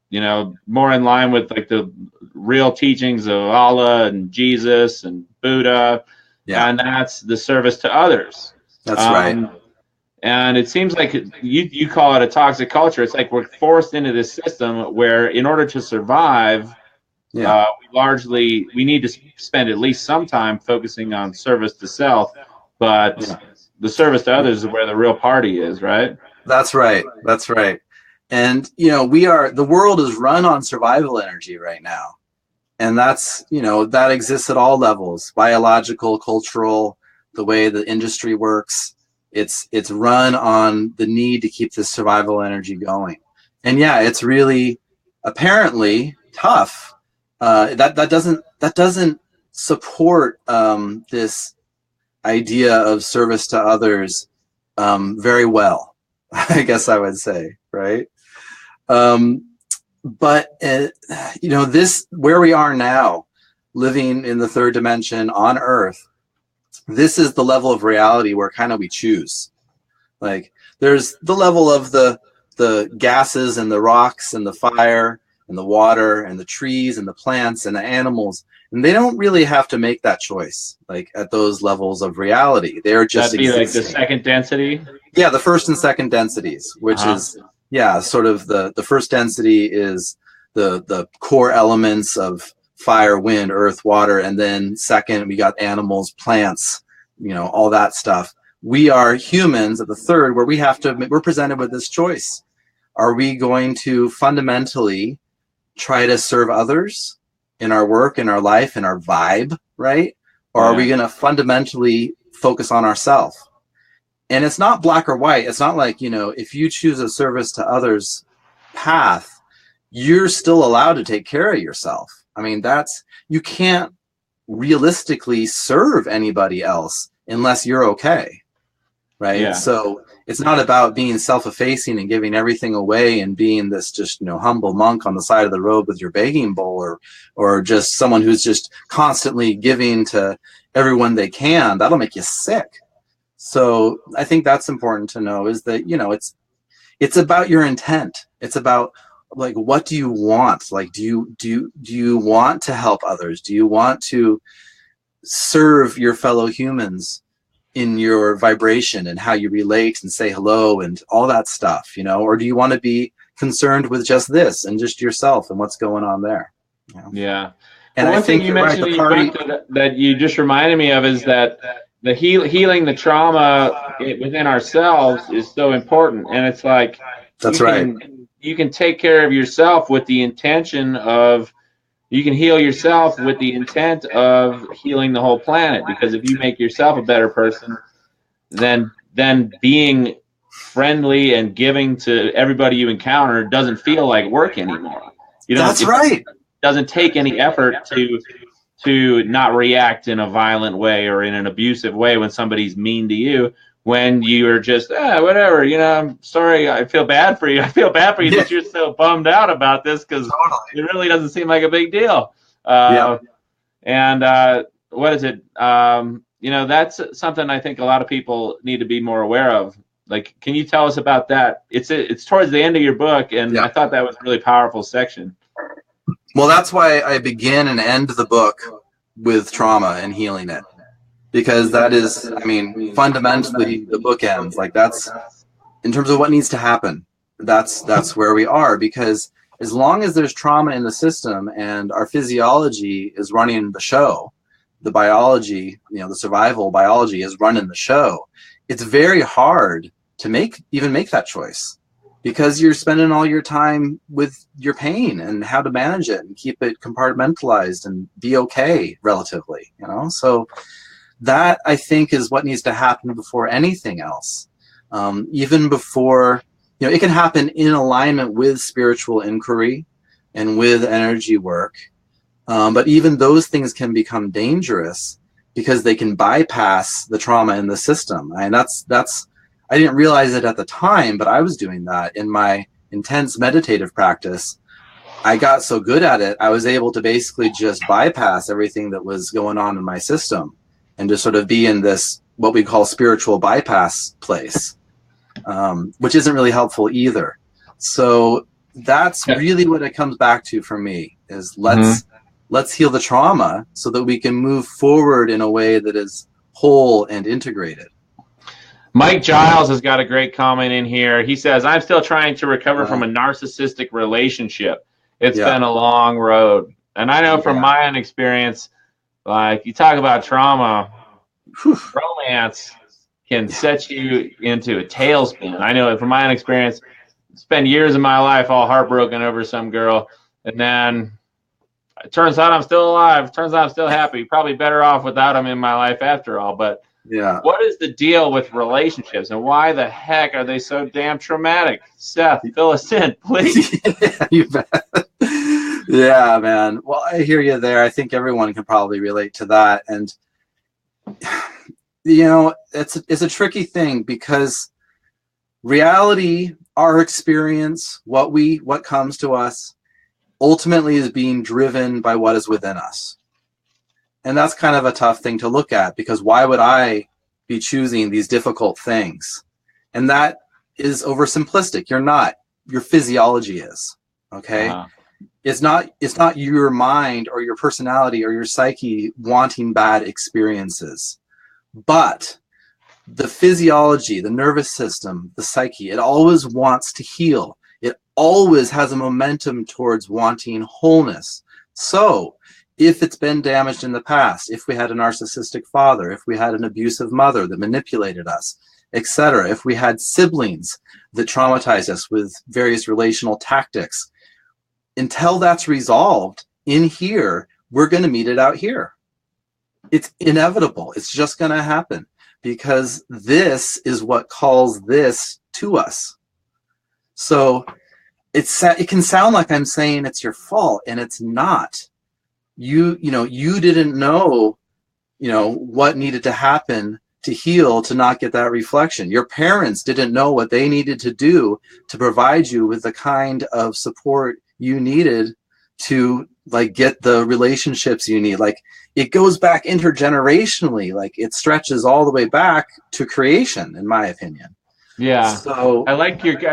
you know, more in line with like the real teachings of Allah and Jesus and Buddha. And that's the service to others.
That's right.
And it seems like you call it a toxic culture. It's like we're forced into this system where in order to survive, we need to spend at least some time focusing on service to self, but the service to others is where the real party is, right?
That's right. That's right. And, you know, the world is run on survival energy right now. And that's, you know, that exists at all levels, biological, cultural, the way the industry works. It's run on the need to keep this survival energy going. And yeah, it's really apparently tough. That doesn't support this idea of service to others very well, I guess I would say, right? But you know, this, where we are now, living in the third dimension on Earth, this is the level of reality where kind of we choose. Like, there's the level of the gases and the rocks and the fire and the water and the trees and the plants and the animals, and they don't really have to make that choice. Like, at those levels of reality, they're just
that'd be existing. Like the second density.
Yeah, the first and second densities, which is sort of the first density is the core elements of fire, wind, earth, water, and then second we got animals, plants, you know, all that stuff. We are humans at the third, where we're presented with this choice. Are we going to fundamentally try to serve others in our work, in our life, in our vibe, right? Or are we going to fundamentally focus on ourselves? And it's not black or white. It's not like, you know, if you choose a service to others path, you're still allowed to take care of yourself. I mean, you can't realistically serve anybody else unless you're okay, right? Yeah. So it's not about being self-effacing and giving everything away and being this just, you know, humble monk on the side of the road with your begging bowl, or just someone who's just constantly giving to everyone they can. That'll make you sick. So I think that's important to know, is that, you know, it's about your intent. It's about, like, what do you want? Like, do you want to help others? Do you want to serve your fellow humans in your vibration and how you relate and say hello and all that stuff, you know? Or do you want to be concerned with just this and just yourself and what's going on there. You know?
Yeah.
And
one thing you mentioned in your book that you just reminded me of is that the healing the trauma within ourselves is so important. And it's like,
that's right.
You can take care of yourself with the intention of, you can heal yourself with the intent of healing the whole planet. Because if you make yourself a better person, then being friendly and giving to everybody you encounter doesn't feel like work anymore.
That's right.
Doesn't take any effort to not react in a violent way or in an abusive way when somebody's mean to you, when you're just whatever, I'm sorry, I feel bad for you that you're so bummed out about this, because it really doesn't seem like a big deal. And what is it, that's something I think a lot of people need to be more aware of. Like, can you tell us about that? It's towards the end of your book, and I thought that was a really powerful section.
Well, that's why I begin and end the book with trauma and healing it, because that is, fundamentally the book ends. Like, that's in terms of what needs to happen. That's where we are, because as long as there's trauma in the system and our physiology is running the show, the biology, the survival biology is running the show, it's very hard to even make that choice, because you're spending all your time with your pain and how to manage it and keep it compartmentalized and be okay relatively, So that, I think, is what needs to happen before anything else. Even before, it can happen in alignment with spiritual inquiry and with energy work. But even those things can become dangerous because they can bypass the trauma in the system. And that's I didn't realize it at the time, but I was doing that in my intense meditative practice. I got so good at it, I was able to basically just bypass everything that was going on in my system and just sort of be in this, what we call spiritual bypass place, which isn't really helpful either. So that's really what it comes back to for me, is let's heal the trauma so that we can move forward in a way that is whole and integrated.
Mike Giles has got a great comment in here. He says, I'm still trying to recover from a narcissistic relationship. It's been a long road. And I know from my own experience, like, you talk about trauma, romance can set you into a tailspin. I know from my own experience, spent years of my life all heartbroken over some girl, and then it turns out I'm still alive. Turns out I'm still happy. Probably better off without him in my life after all. But what is the deal with relationships, and why the heck are they so damn traumatic? Seth, fill us in, please.
You bet. Yeah, man. Well, I hear you there. I think everyone can probably relate to that. And, it's a tricky thing, because reality, our experience, what comes to us, ultimately is being driven by what is within us. And that's kind of a tough thing to look at, because why would I be choosing these difficult things? And that is oversimplistic. You're not. Your physiology is. Okay? It's not your mind or your personality or your psyche wanting bad experiences. But the physiology, the nervous system, the psyche, it always wants to heal. It always has a momentum towards wanting wholeness. So if it's been damaged in the past, if we had a narcissistic father, if we had an abusive mother that manipulated us, etc., if we had siblings that traumatized us with various relational tactics, until that's resolved in here, we're going to meet it out here. It's inevitable. It's just going to happen, because this is what calls this to us. So it can sound like I'm saying it's your fault, and it's not. You didn't know, what needed to happen to heal, to not get that reflection. Your parents didn't know what they needed to do to provide you with the kind of support you needed to, like, get the relationships you need. Like, it goes back intergenerationally. Like, it stretches all the way back to creation, in my opinion.
Yeah.
So
I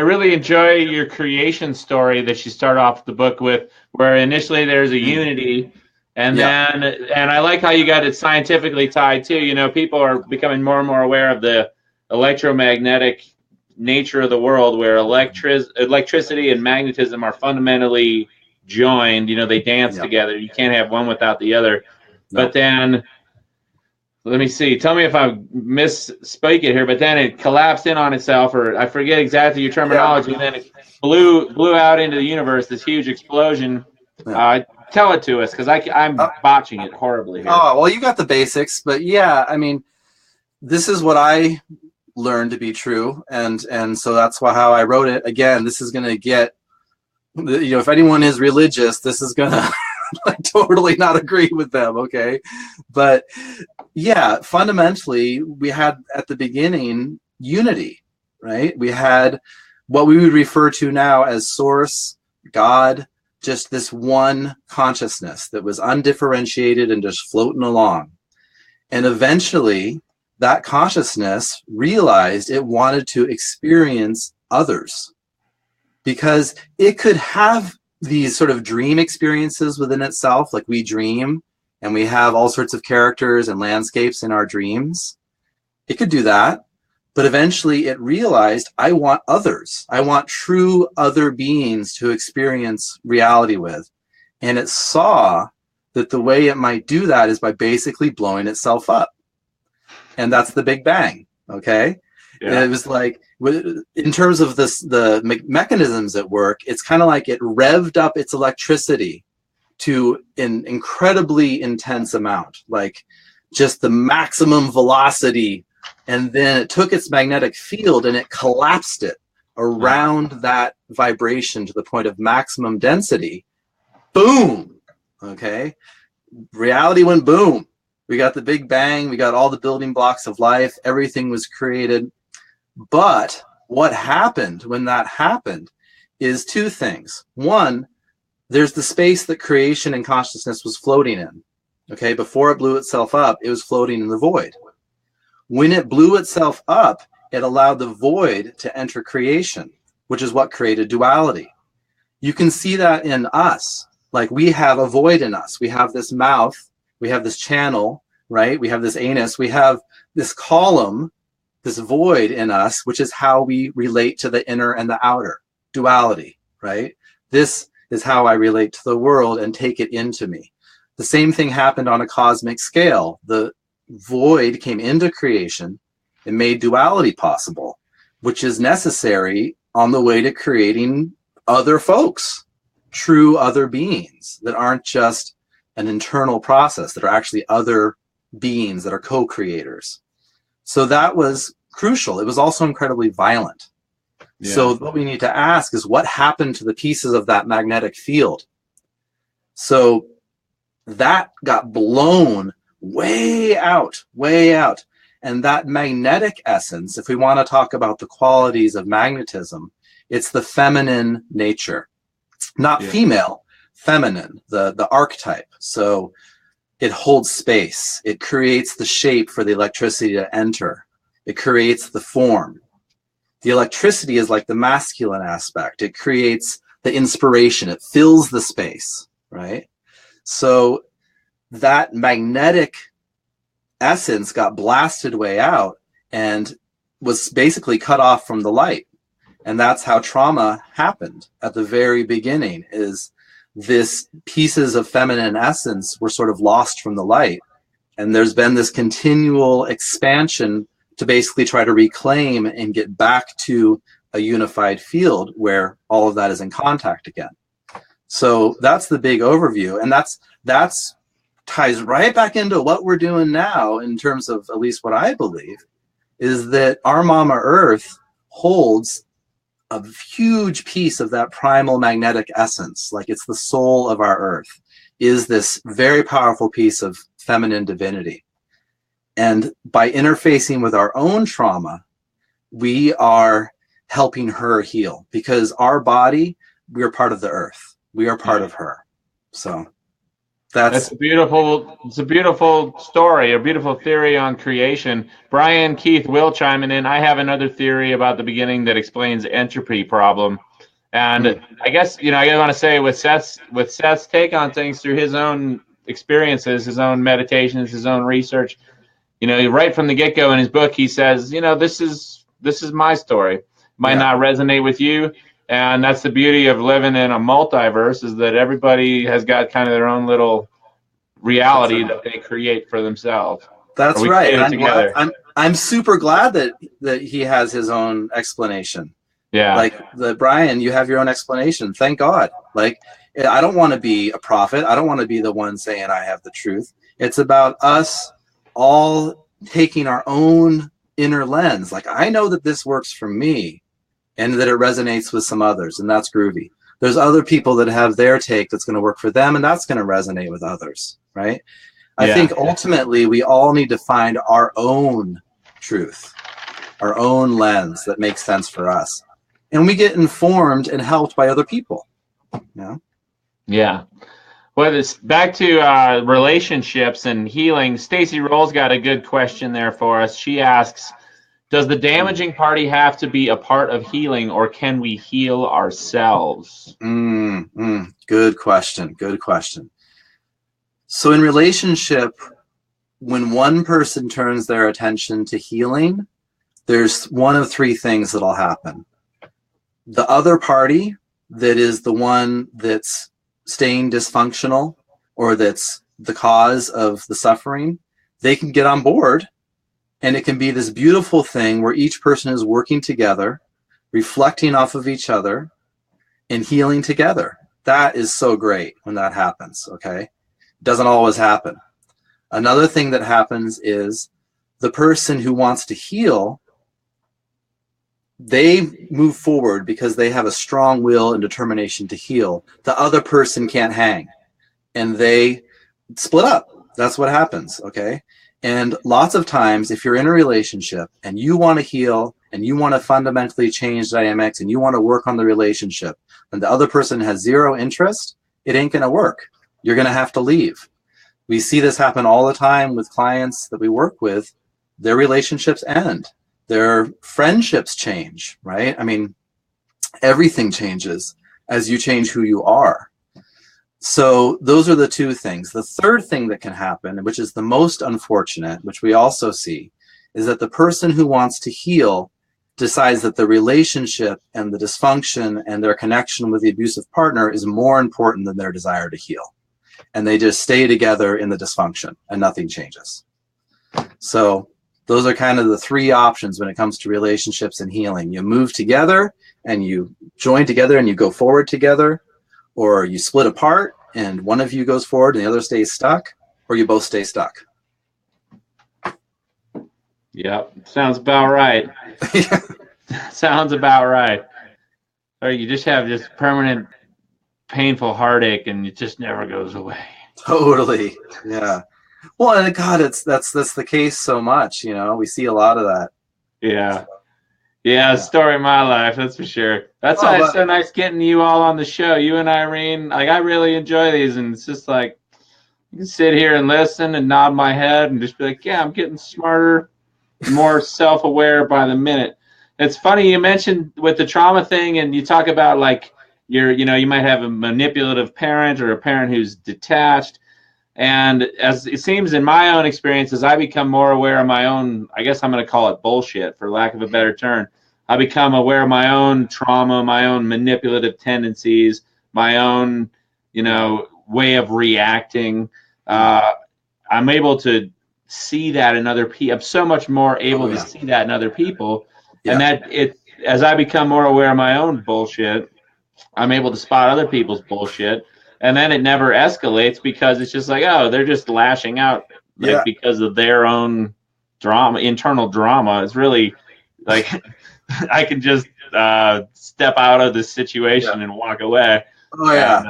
really enjoy your creation story that you start off the book with, where initially there's a unity, and I like how you got it scientifically tied too. People are becoming more and more aware of the electromagnetic nature of the world where electricity and magnetism are fundamentally joined. You know, they dance together. You can't have one without the other. But then, let me see. Tell me if I misspoke it here. But then it collapsed in on itself, or I forget exactly your terminology. And then it blew out into the universe. This huge explosion. Tell it to us, because I'm botching it horribly here.
Oh, well, you got the basics, but yeah, I mean, this is what I learned to be true, and so that's how I wrote it. Again, this is going to get, you know, if anyone is religious, this is going to like totally not agree with them, okay? But yeah, fundamentally, we had at the beginning unity, right? We had what we would refer to now as Source, God, just this one consciousness that was undifferentiated and just floating along. And eventually, that consciousness realized it wanted to experience others, because it could have these sort of dream experiences within itself, like we dream and we have all sorts of characters and landscapes in our dreams. It could do that. But eventually it realized, I want others. I want true other beings to experience reality with. And it saw that the way it might do that is by basically blowing itself up. And that's the Big Bang, okay? Yeah. And it was like, in terms of the mechanisms at work, it's kind of like it revved up its electricity to an incredibly intense amount, like just the maximum velocity. And then it took its magnetic field and it collapsed it around that vibration to the point of maximum density. Boom. Okay. Reality went boom. We got the Big Bang. We got all the building blocks of life. Everything was created. But what happened when that happened is two things. One, there's the space that creation and consciousness was floating in. Okay. Before it blew itself up, it was floating in the void. When it blew itself up, it allowed the void to enter creation, which is what created duality. You can see that in us. Like, we have a void in us. We have this mouth, we have this channel, right? We have this anus, we have this column, this void in us, which is how we relate to the inner and the outer, duality, right? This is how I relate to the world and take it into me. The same thing happened on a cosmic scale. The void came into creation and made duality possible, which is necessary on the way to creating other folks, true other beings that aren't just an internal process, that are actually other beings that are co-creators. So that was crucial. It was also incredibly violent. Yeah. So what we need to ask is, what happened to the pieces of that magnetic field? So that got blown way out, way out. And that magnetic essence, if we want to talk about the qualities of magnetism, it's the feminine nature, not female, feminine, the archetype. So it holds space. It creates the shape for the electricity to enter. It creates the form. The electricity is like the masculine aspect. It creates the inspiration. It fills the space, right? So that magnetic essence got blasted way out and was basically cut off from the light. And that's how trauma happened at the very beginning, is this pieces of feminine essence were sort of lost from the light. And there's been this continual expansion to basically try to reclaim and get back to a unified field where all of that is in contact again. So that's the big overview. And that's ties right back into what we're doing now, in terms of, at least what I believe, is that our Mama Earth holds a huge piece of that primal magnetic essence. Like, it's the soul of our Earth, is this very powerful piece of feminine divinity. And by interfacing with our own trauma, we are helping her heal, because our body, we are part of the Earth. We are part of her. So it's a beautiful story, a beautiful theory on creation. Brian, Keith, Will chiming in. I have another theory about the beginning that explains the entropy problem. And I guess, I want to say, with Seth's take on things through his own experiences, his own meditations, his own research, right from the get-go in his book, he says, this is my story.
might not resonate with you. And that's the beauty of living in a multiverse, is that everybody has got kind of their own little reality that they create for themselves.
That's right. I'm super glad that he has his own explanation.
Yeah.
Like Brian, you have your own explanation. Thank God. Like, I don't want to be a prophet. I don't want to be the one saying I have the truth. It's about us all taking our own inner lens. Like, I know that this works for me and that it resonates with some others, and that's groovy. There's other people that have their take that's going to work for them, and that's going to resonate with others, right? I think ultimately we all need to find our own truth, our own lens that makes sense for us. And we get informed and helped by other people. Yeah.
Well, it's back to relationships and healing. Stacy Roll's got a good question there for us. She asks, does the damaging party have to be a part of healing, or can we heal ourselves?
Good question. Good question. So in relationship, when one person turns their attention to healing, there's one of three things that'll happen. The other party, that is the one that's staying dysfunctional or that's the cause of the suffering, they can get on board, and it can be this beautiful thing where each person is working together, reflecting off of each other, and healing together. That is so great when that happens, okay? Doesn't always happen. Another thing that happens is the person who wants to heal, they move forward because they have a strong will and determination to heal. The other person can't hang, and they split up. That's what happens, okay? And lots of times, if you're in a relationship and you want to heal and you want to fundamentally change dynamics and you want to work on the relationship, and the other person has zero interest, it ain't going to work. You're going to have to leave. We see this happen all the time with clients that we work with. Their relationships end. Their friendships change, right? I mean, everything changes as you change who you are. So those are the two things. The third thing that can happen, which is the most unfortunate, which we also see, is that the person who wants to heal decides that the relationship and the dysfunction and their connection with the abusive partner is more important than their desire to heal. And they just stay together in the dysfunction and nothing changes. So those are kind of the three options when it comes to relationships and healing. You move together and you join together and you go forward together, or you split apart and one of you goes forward and the other stays stuck, or you both stay stuck.
Yep, sounds about right. Sounds about right. Or you just have this permanent painful heartache and it just never goes away.
Totally. Yeah. Well, and God, that's the case so much, you know. We see a lot of that.
Yeah, story of my life, that's for sure. That's why it's so nice getting you all on the show. You and Irene, like, I really enjoy these, and it's just like you can sit here and listen and nod my head and just be like, yeah, I'm getting smarter, more self-aware by the minute. It's funny you mentioned with the trauma thing, and you talk about like you might have a manipulative parent or a parent who's detached. And as it seems in my own experience, as I become more aware of my own, I guess I'm going to call it bullshit for lack of a better term, I become aware of my own trauma, my own manipulative tendencies, my own, way of reacting. I'm able to see that in other people. I'm so much more able to see that in other people. And as I become more aware of my own bullshit, I'm able to spot other people's bullshit. And then it never escalates because it's just like, oh, they're just lashing out because of their own drama, internal drama. It's really like I can just step out of this situation and walk away.
Oh, yeah.
And,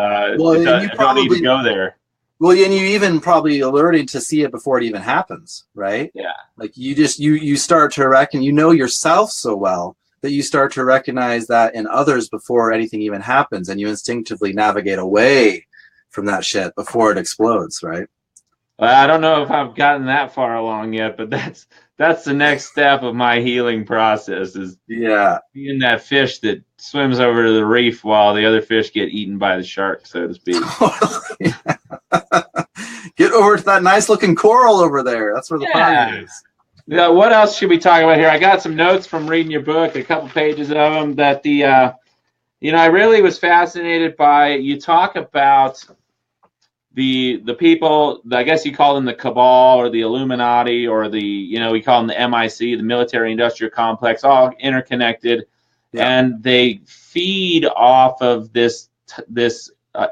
I don't need to go there.
Well, and you even probably alerted to see it before it even happens, right?
Yeah.
Like you start to reckon, yourself so well that you start to recognize that in others before anything even happens, and you instinctively navigate away from that shit before it explodes, right?
I don't know if I've gotten that far along yet, but that's the next step of my healing process, is being that fish that swims over to the reef while the other fish get eaten by the shark, so to speak.
Get over to that nice looking coral over there. That's where the party is.
Yeah, what else should we talk about here? I got some notes from reading your book, a couple pages of them. That I really was fascinated by. You talk about the people. I guess you call them the cabal or the Illuminati or we call them the MIC, the military industrial complex, all interconnected,
Yeah.
and they feed off of this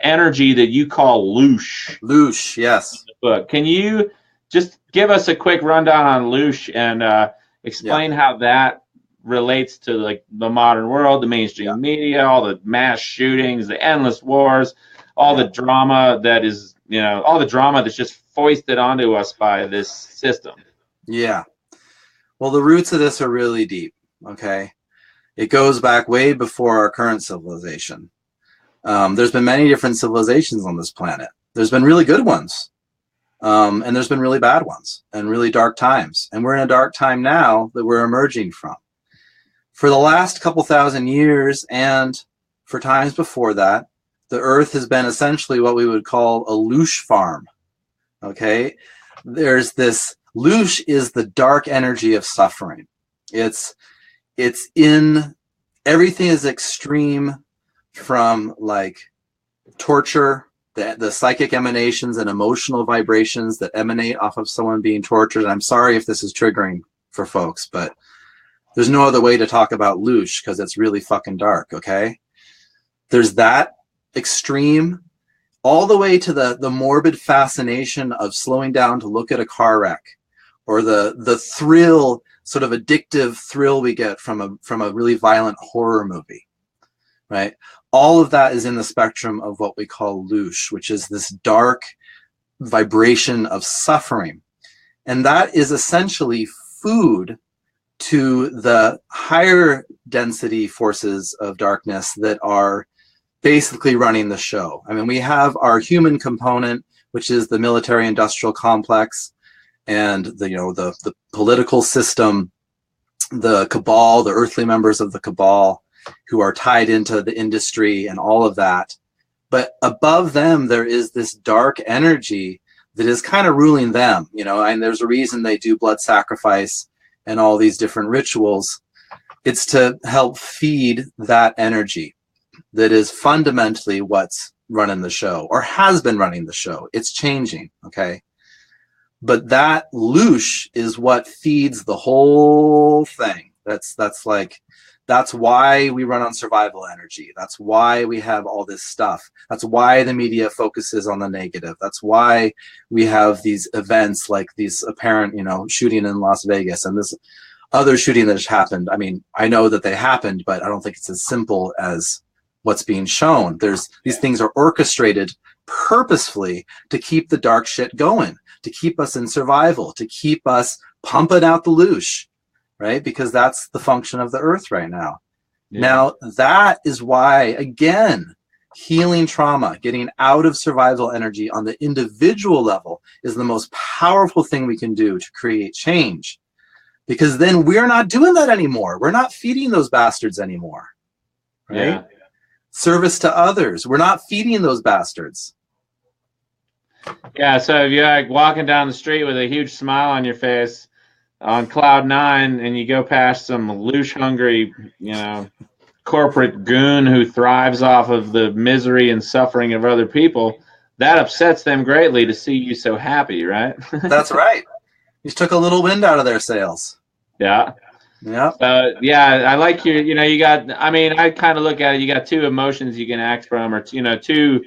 energy that you call loosh.
Loosh, yes.
Book. Can you just give us a quick rundown on loosh and explain how that relates to like the modern world, the mainstream media, all the mass shootings, the endless wars, all the drama that is, all the drama that's just foisted onto us by this system?
Yeah. Well, the roots of this are really deep. Okay. It goes back way before our current civilization. There's been many different civilizations on this planet. There's been really good ones. And there's been really bad ones and really dark times. And we're in a dark time now that we're emerging from. For the last couple thousand years and for times before that, the earth has been essentially what we would call a loosh farm. Okay. There's this loosh is the dark energy of suffering. It's in everything is extreme, from like torture, the psychic emanations and emotional vibrations that emanate off of someone being tortured. And I'm sorry if this is triggering for folks, but there's no other way to talk about loosh because it's really fucking dark. Okay. There's that extreme, all the way to the morbid fascination of slowing down to look at a car wreck, or the thrill, sort of addictive thrill we get from a really violent horror movie, right? All of that is in the spectrum of what we call loosh, which is this dark vibration of suffering. And that is essentially food to the higher density forces of darkness that are basically running the show. I mean, we have our human component, which is the military industrial complex, and the political system, the cabal, the earthly members of the cabal who are tied into the industry and all of that. But above them, there is this dark energy that is kind of ruling them, and there's a reason they do blood sacrifice and all these different rituals. It's to help feed that energy that is fundamentally what's running the show, or has been running the show. It's changing, okay? But that loosh is what feeds the whole thing. That's why we run on survival energy. That's why we have all this stuff. That's why the media focuses on the negative. That's why we have these events like these apparent, shooting in Las Vegas and this other shooting that has happened. I mean, I know that they happened, but I don't think it's as simple as what's being shown. These things are orchestrated purposefully to keep the dark shit going, to keep us in survival, to keep us pumping out the loosh, right? Because that's the function of the earth right now. Yeah. Now, that is why, again, healing trauma, getting out of survival energy on the individual level is the most powerful thing we can do to create change. Because then we're not doing that anymore. We're not feeding those bastards anymore, right? Yeah. Service to others. We're not feeding those bastards.
Yeah, so if you're like walking down the street with a huge smile on your face on cloud nine and you go past some loosh hungry, corporate goon who thrives off of the misery and suffering of other people, that upsets them greatly to see you so happy, right?
That's right. You took a little wind out of their sails.
Yeah.
Yeah.
I like you got, I kind of look at it, you got two emotions you can act from, or, two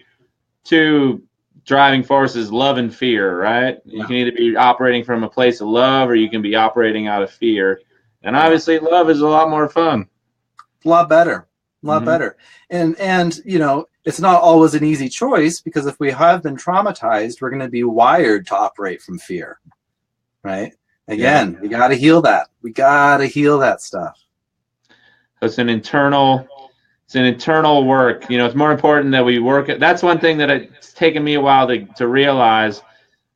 driving forces, love and fear, right? Yeah. You can either be operating from a place of love or you can be operating out of fear. And obviously love is a lot more fun.
A lot better. A lot better. And it's not always an easy choice, because if we have been traumatized, we're going to be wired to operate from fear, right? Again, we got to heal that. We got to heal that stuff.
It's an internal work. It's more important that we work. That's one thing that it's taken me a while to realize,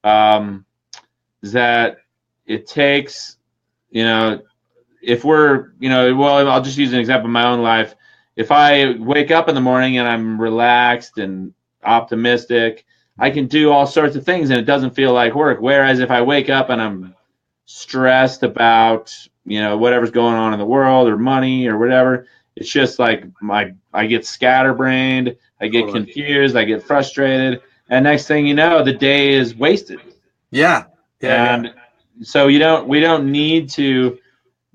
is that it takes, if we're, I'll just use an example of my own life. If I wake up in the morning and I'm relaxed and optimistic, I can do all sorts of things and it doesn't feel like work. Whereas if I wake up and I'm stressed about, you know, whatever's going on in the world or money or whatever. It's just like I get scatterbrained, I get confused, I get frustrated, and next thing you know, the day is wasted.
Yeah.
And so we don't need to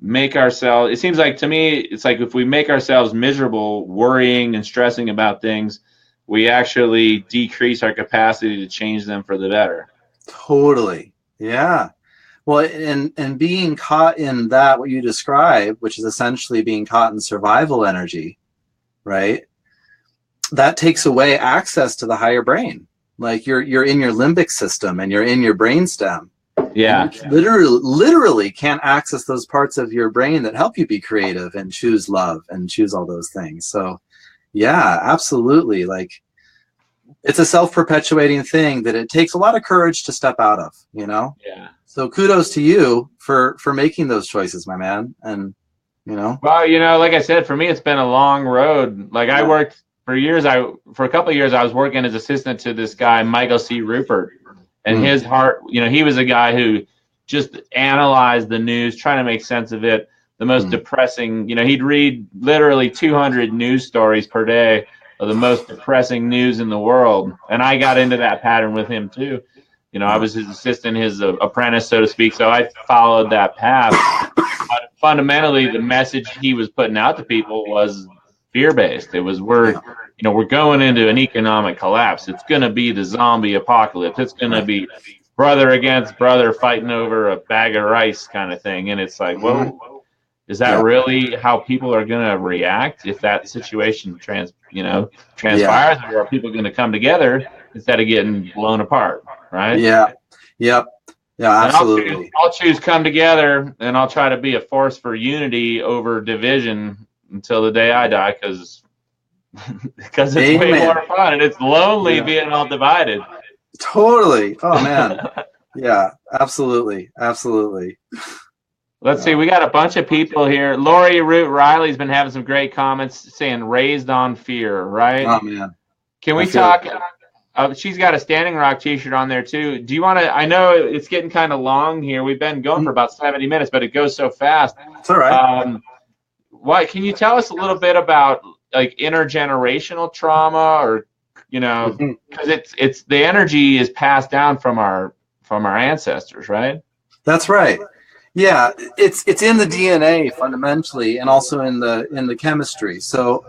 make ourselves, it seems like to me, it's like if we make ourselves miserable worrying and stressing about things, we actually decrease our capacity to change them for the better.
Totally. Yeah. Well, and being caught in that, what you described, which is essentially being caught in survival energy, right? That takes away access to the higher brain. Like you're in your limbic system and you're in your brainstem.
Yeah.
Literally can't access those parts of your brain that help you be creative and choose love and choose all those things. So yeah, absolutely. Like it's a self-perpetuating thing that it takes a lot of courage to step out of, you know?
Yeah.
So kudos to you for making those choices, my man. And, you know.
Well, you know, like I said, for me, it's been a long road. Like I worked for years. For a couple of years, I was working as assistant to this guy, Michael C. Rupert. And his heart, you know, he was a guy who just analyzed the news, trying to make sense of it. The most depressing, you know, he'd read literally 200 news stories per day of the most depressing news in the world. And I got into that pattern with him too. You know, I was his assistant, his apprentice, so to speak. So I followed that path. Fundamentally, the message he was putting out to people was fear-based. It was we're going into an economic collapse. It's going to be the zombie apocalypse. It's going to be brother against brother fighting over a bag of rice kind of thing. And it's like, well, is that really how people are going to react if that situation transpires? Or are people going to come together instead of getting blown apart? Right?
Yeah. Yep. Yeah, absolutely.
I'll choose come together, and I'll try to be a force for unity over division until the day I die, because it's way more fun, and it's lonely being all divided.
Totally. Oh man. Yeah, absolutely. Absolutely.
Let's see. We got a bunch of people here. Lori Root Riley's been having some great comments saying raised on fear, right?
Oh man.
Can we talk? She's got a Standing Rock t-shirt on there too. Do you want to, I know it's getting kind of long here. We've been going for about 70 minutes, but it goes so fast.
It's all right.
What can you tell us a little bit about like intergenerational trauma, or, you know, because it's the energy is passed down from our ancestors, right?
That's right. Yeah, it's in the DNA fundamentally, and also in the chemistry. So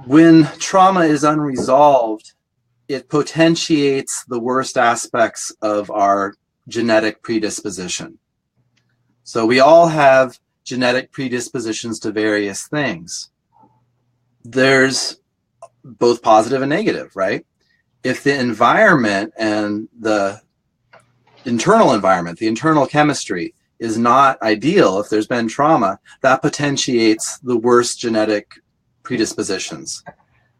when trauma is unresolved, it potentiates the worst aspects of our genetic predisposition. So we all have genetic predispositions to various things. There's both positive and negative, right? If the environment and the internal environment, the internal chemistry is not ideal, if there's been trauma, that potentiates the worst genetic predispositions.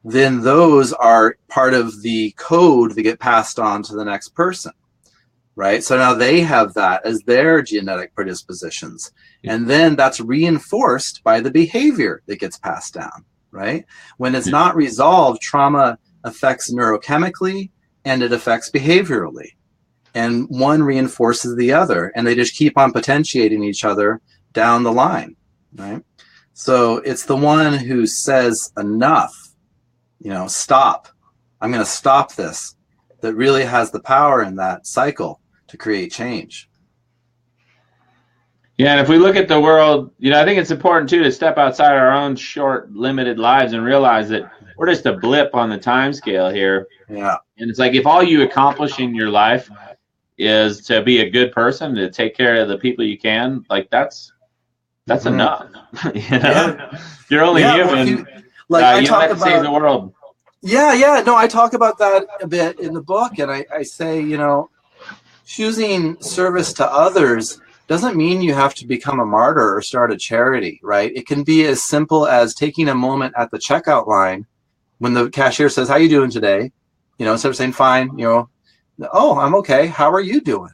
Then those are part of the code that get passed on to the next person, right? So now they have that as their genetic predispositions. And then that's reinforced by the behavior that gets passed down, right? When it's not resolved, trauma affects neurochemically and it affects behaviorally. And one reinforces the other, and they just keep on potentiating each other down the line, right? So it's the one who says enough, you know, stop, I'm going to stop this, that really has the power in that cycle to create change.
Yeah, and if we look at the world, you know, I think it's important too to step outside our own short, limited lives and realize that we're just a blip on the time scale here.
Yeah.
And it's like if all you accomplish in your life is to be a good person, to take care of the people you can, like that's enough. You know, you're only human.
I talk about
save the world.
Yeah. No, I talk about that a bit in the book, and I say, you know, choosing service to others doesn't mean you have to become a martyr or start a charity, right? It can be as simple as taking a moment at the checkout line when the cashier says, "How you doing today?" You know, instead of saying, "Fine," you know, "Oh, I'm okay. How are you doing?"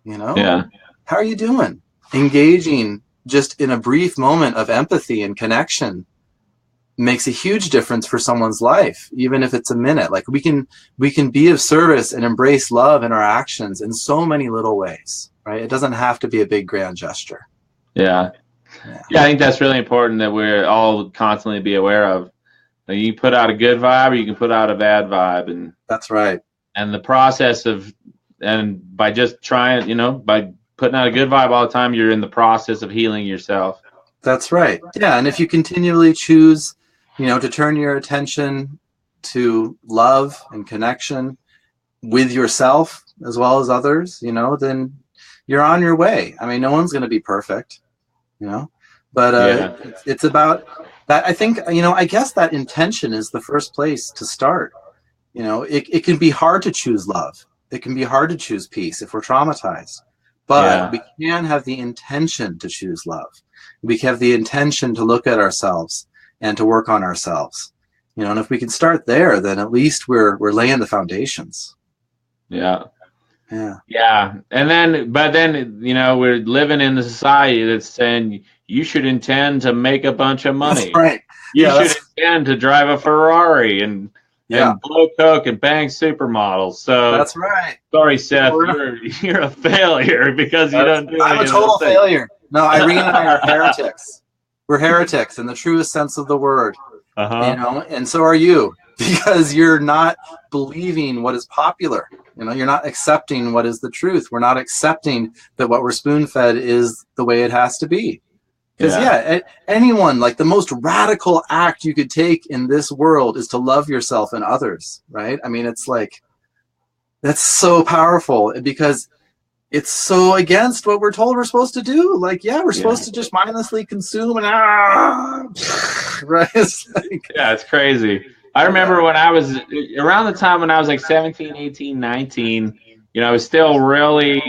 You know, how are you doing? Engaging just in a brief moment of empathy and connection makes a huge difference for someone's life, even if it's a minute. Like we can be of service and embrace love in our actions in so many little ways, right? It doesn't have to be a big grand gesture.
Yeah. Yeah, I think that's really important that we're all constantly be aware of. You can put out a good vibe or you can put out a bad vibe. And
that's right.
And the process of, and by just trying, by putting out a good vibe all the time, you're in the process of healing yourself.
That's right. Yeah. And if you continually choose, to turn your attention to love and connection with yourself as well as others, then you're on your way. I mean, no one's going to be perfect, but it's about that. I think, I guess that intention is the first place to start. It can be hard to choose love. It can be hard to choose peace if we're traumatized, but we can have the intention to choose love. We have the intention to look at ourselves and to work on ourselves, and if we can start there, then at least we're laying the foundations.
Yeah. And then, but then, we're living in the society that's saying you should intend to make a bunch of money.
That's right.
You should intend to drive a Ferrari and blow coke and bang supermodels. So
that's right.
Sorry, Seth, you're a failure because you don't do.
I'm a total failure. No, Irene and I are heretics. We're heretics in the truest sense of the word. And so are you, because you're not believing what is popular. You're not accepting what is the truth. We're not accepting that what we're spoon-fed is the way it has to be. Because anyone, like the most radical act you could take in this world is to love yourself and others, right? I mean, it's like, that's so powerful because it's so against what we're told we're supposed to do. Like, we're supposed to just mindlessly consume and right? It's like,
it's crazy. I remember when I was around the time when I was like 17, 18, 19, I was still really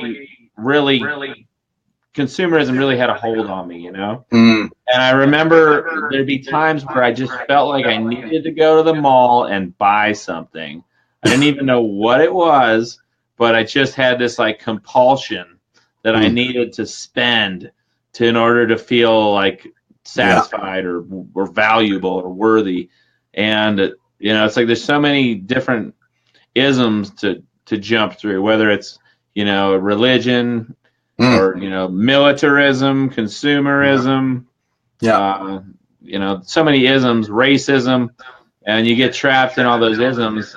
consumerism really had a hold on me, And I remember there'd be times where I just felt like I needed to go to the mall and buy something. I didn't even know what it was, but I just had this like compulsion that I needed to spend in order to feel like satisfied or valuable or worthy. And it's like there's so many different isms to jump through, whether it's religion or militarism, consumerism, so many isms, racism, and you get trapped in all those isms.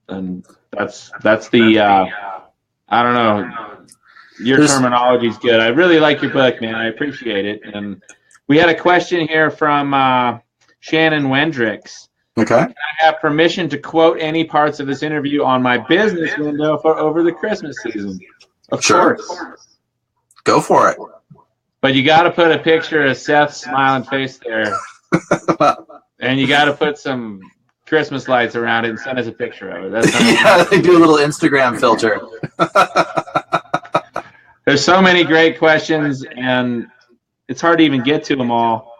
And that's the I don't know. Your terminology is good. I really like your book, man. I appreciate it. And we had a question here from Shannon Wendricks.
Okay.
Can I have permission to quote any parts of this interview on my business window for over the Christmas season? Of course.
Go for it.
But you got to put a picture of Seth's smiling face there. And you got to put some Christmas lights around it and send us a picture of it.
They do a little Instagram filter.
There's so many great questions, and it's hard to even get to them all.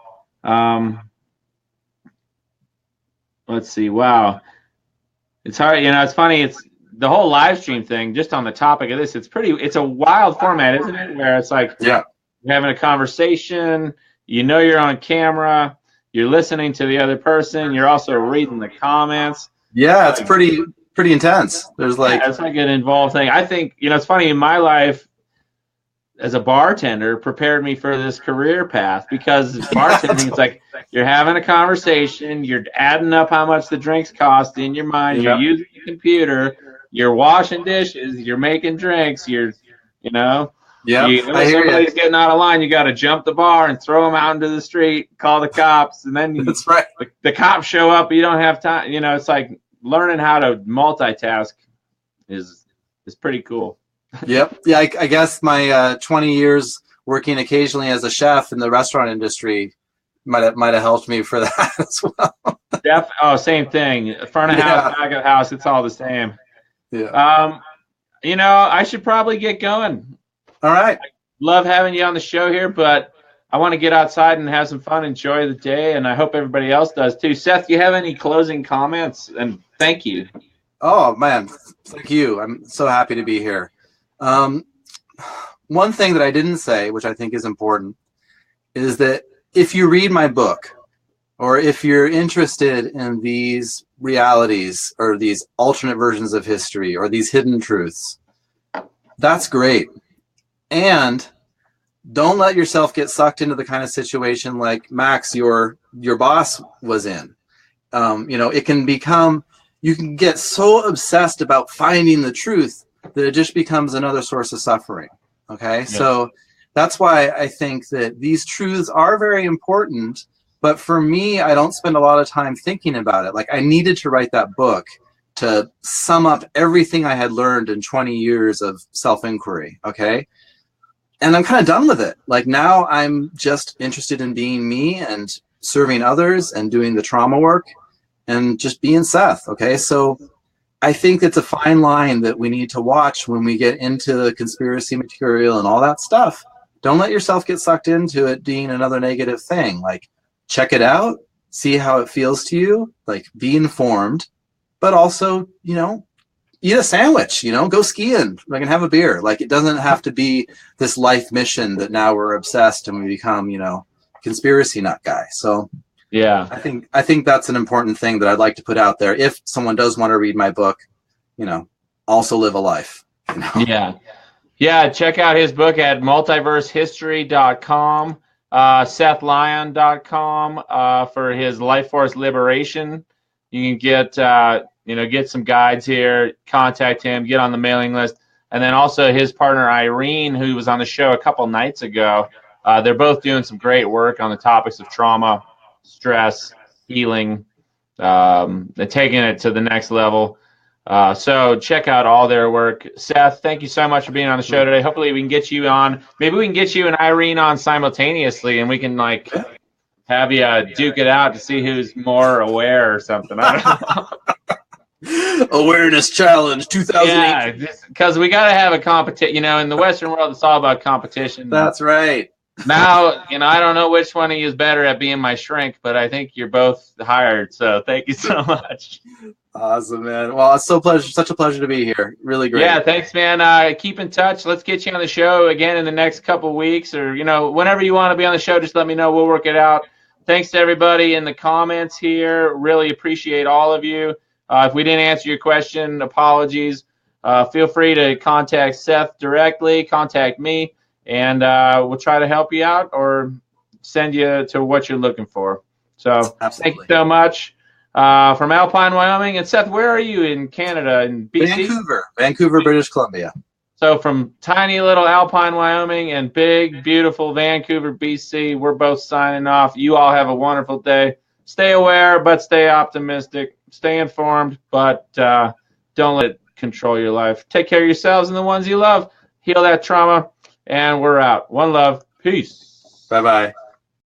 Let's see. Wow. It's hard. It's funny. It's the whole live stream thing, just on the topic of this. It's a wild format, isn't it? Where it's like, you're having a conversation, you're on camera, you're listening to the other person, you're also reading the comments.
Yeah, it's pretty intense. There's
it's like an involved thing. I think, it's funny, in my life as a bartender prepared me for this career path, because bartending, it's like you're having a conversation, you're adding up how much the drinks cost in your mind, you're using the computer, you're washing dishes, you're making drinks, somebody's getting out of line, you got to jump the bar and throw them out into the street, call the cops, and then
that's right.
The cops show up, you don't have time. It's like learning how to multitask is pretty cool.
Yep. Yeah, I guess my 20 years working occasionally as a chef in the restaurant industry might have helped me for that as well.
Same thing. Front of house, back of house, it's all the same.
Yeah.
I should probably get going.
All right.
I love having you on the show here, but I want to get outside and have some fun, enjoy the day, and I hope everybody else does too. Seth, do you have any closing comments? And thank you.
Oh, man. Thank you. I'm so happy to be here. One thing that I didn't say, which I think is important, is that if you read my book, or if you're interested in these realities or these alternate versions of history or these hidden truths, That's great. And don't let yourself get sucked into the kind of situation like Max, your boss, was in. It can become, you can get so obsessed about finding the truth that it just becomes another source of suffering. Okay. Yes. So that's why I think that these truths are very important. But for me, I don't spend a lot of time thinking about it. Like, I needed to write that book to sum up everything I had learned in 20 years of self-inquiry. Okay. And I'm kind of done with it. Like, now I'm just interested in being me and serving others and doing the trauma work and just being Seth. Okay. So I think it's a fine line that we need to watch when we get into the conspiracy material and all that stuff. Don't let yourself get sucked into it being another negative thing. Like, check it out, see how it feels to you, like, be informed, but also, eat a sandwich, go skiing, like, and have a beer. Like, it doesn't have to be this life mission that now we're obsessed and we become, conspiracy nut guy. So yeah, I think that's an important thing that I'd like to put out there. If someone does want to read my book, also live a life.
Yeah, check out his book at multiversehistory.com, SethLyon.com for his Lifeforce Liberation. You can get get some guides here, contact him, get on the mailing list, and then also his partner Irene, who was on the show a couple nights ago. They're both doing some great work on the topics of trauma, stress, healing. They're taking it to the next level. So check out all their work. Seth, thank you so much for being on the show today. Hopefully we can get you on. Maybe we can get you and Irene on simultaneously, and we can have you duke it out to see who's more aware or something. I
don't know. Awareness challenge 2008.
Yeah, because we got to have a competition. In the Western world, it's all about competition.
That's right.
Now, I don't know which one of you is better at being my shrink, but I think you're both hired. So thank you so much.
Awesome, man. Well, it's such a pleasure to be here. Really great.
Yeah, thanks, man. Keep in touch. Let's get you on the show again in the next couple weeks, or whenever you want to be on the show, just let me know. We'll work it out. Thanks to everybody in the comments here. Really appreciate all of you. If we didn't answer your question, apologies. Feel free to contact Seth directly. Contact me. And we'll try to help you out or send you to what you're looking for. So Thank you so much. From Alpine, Wyoming. And Seth, where are you in Canada? In BC?
Vancouver, British Columbia.
So from tiny little Alpine, Wyoming and big, beautiful Vancouver, BC, we're both signing off. You all have a wonderful day. Stay aware, but stay optimistic. Stay informed, but don't let it control your life. Take care of yourselves and the ones you love. Heal that trauma. And we're out. One love. Peace.
Bye-bye.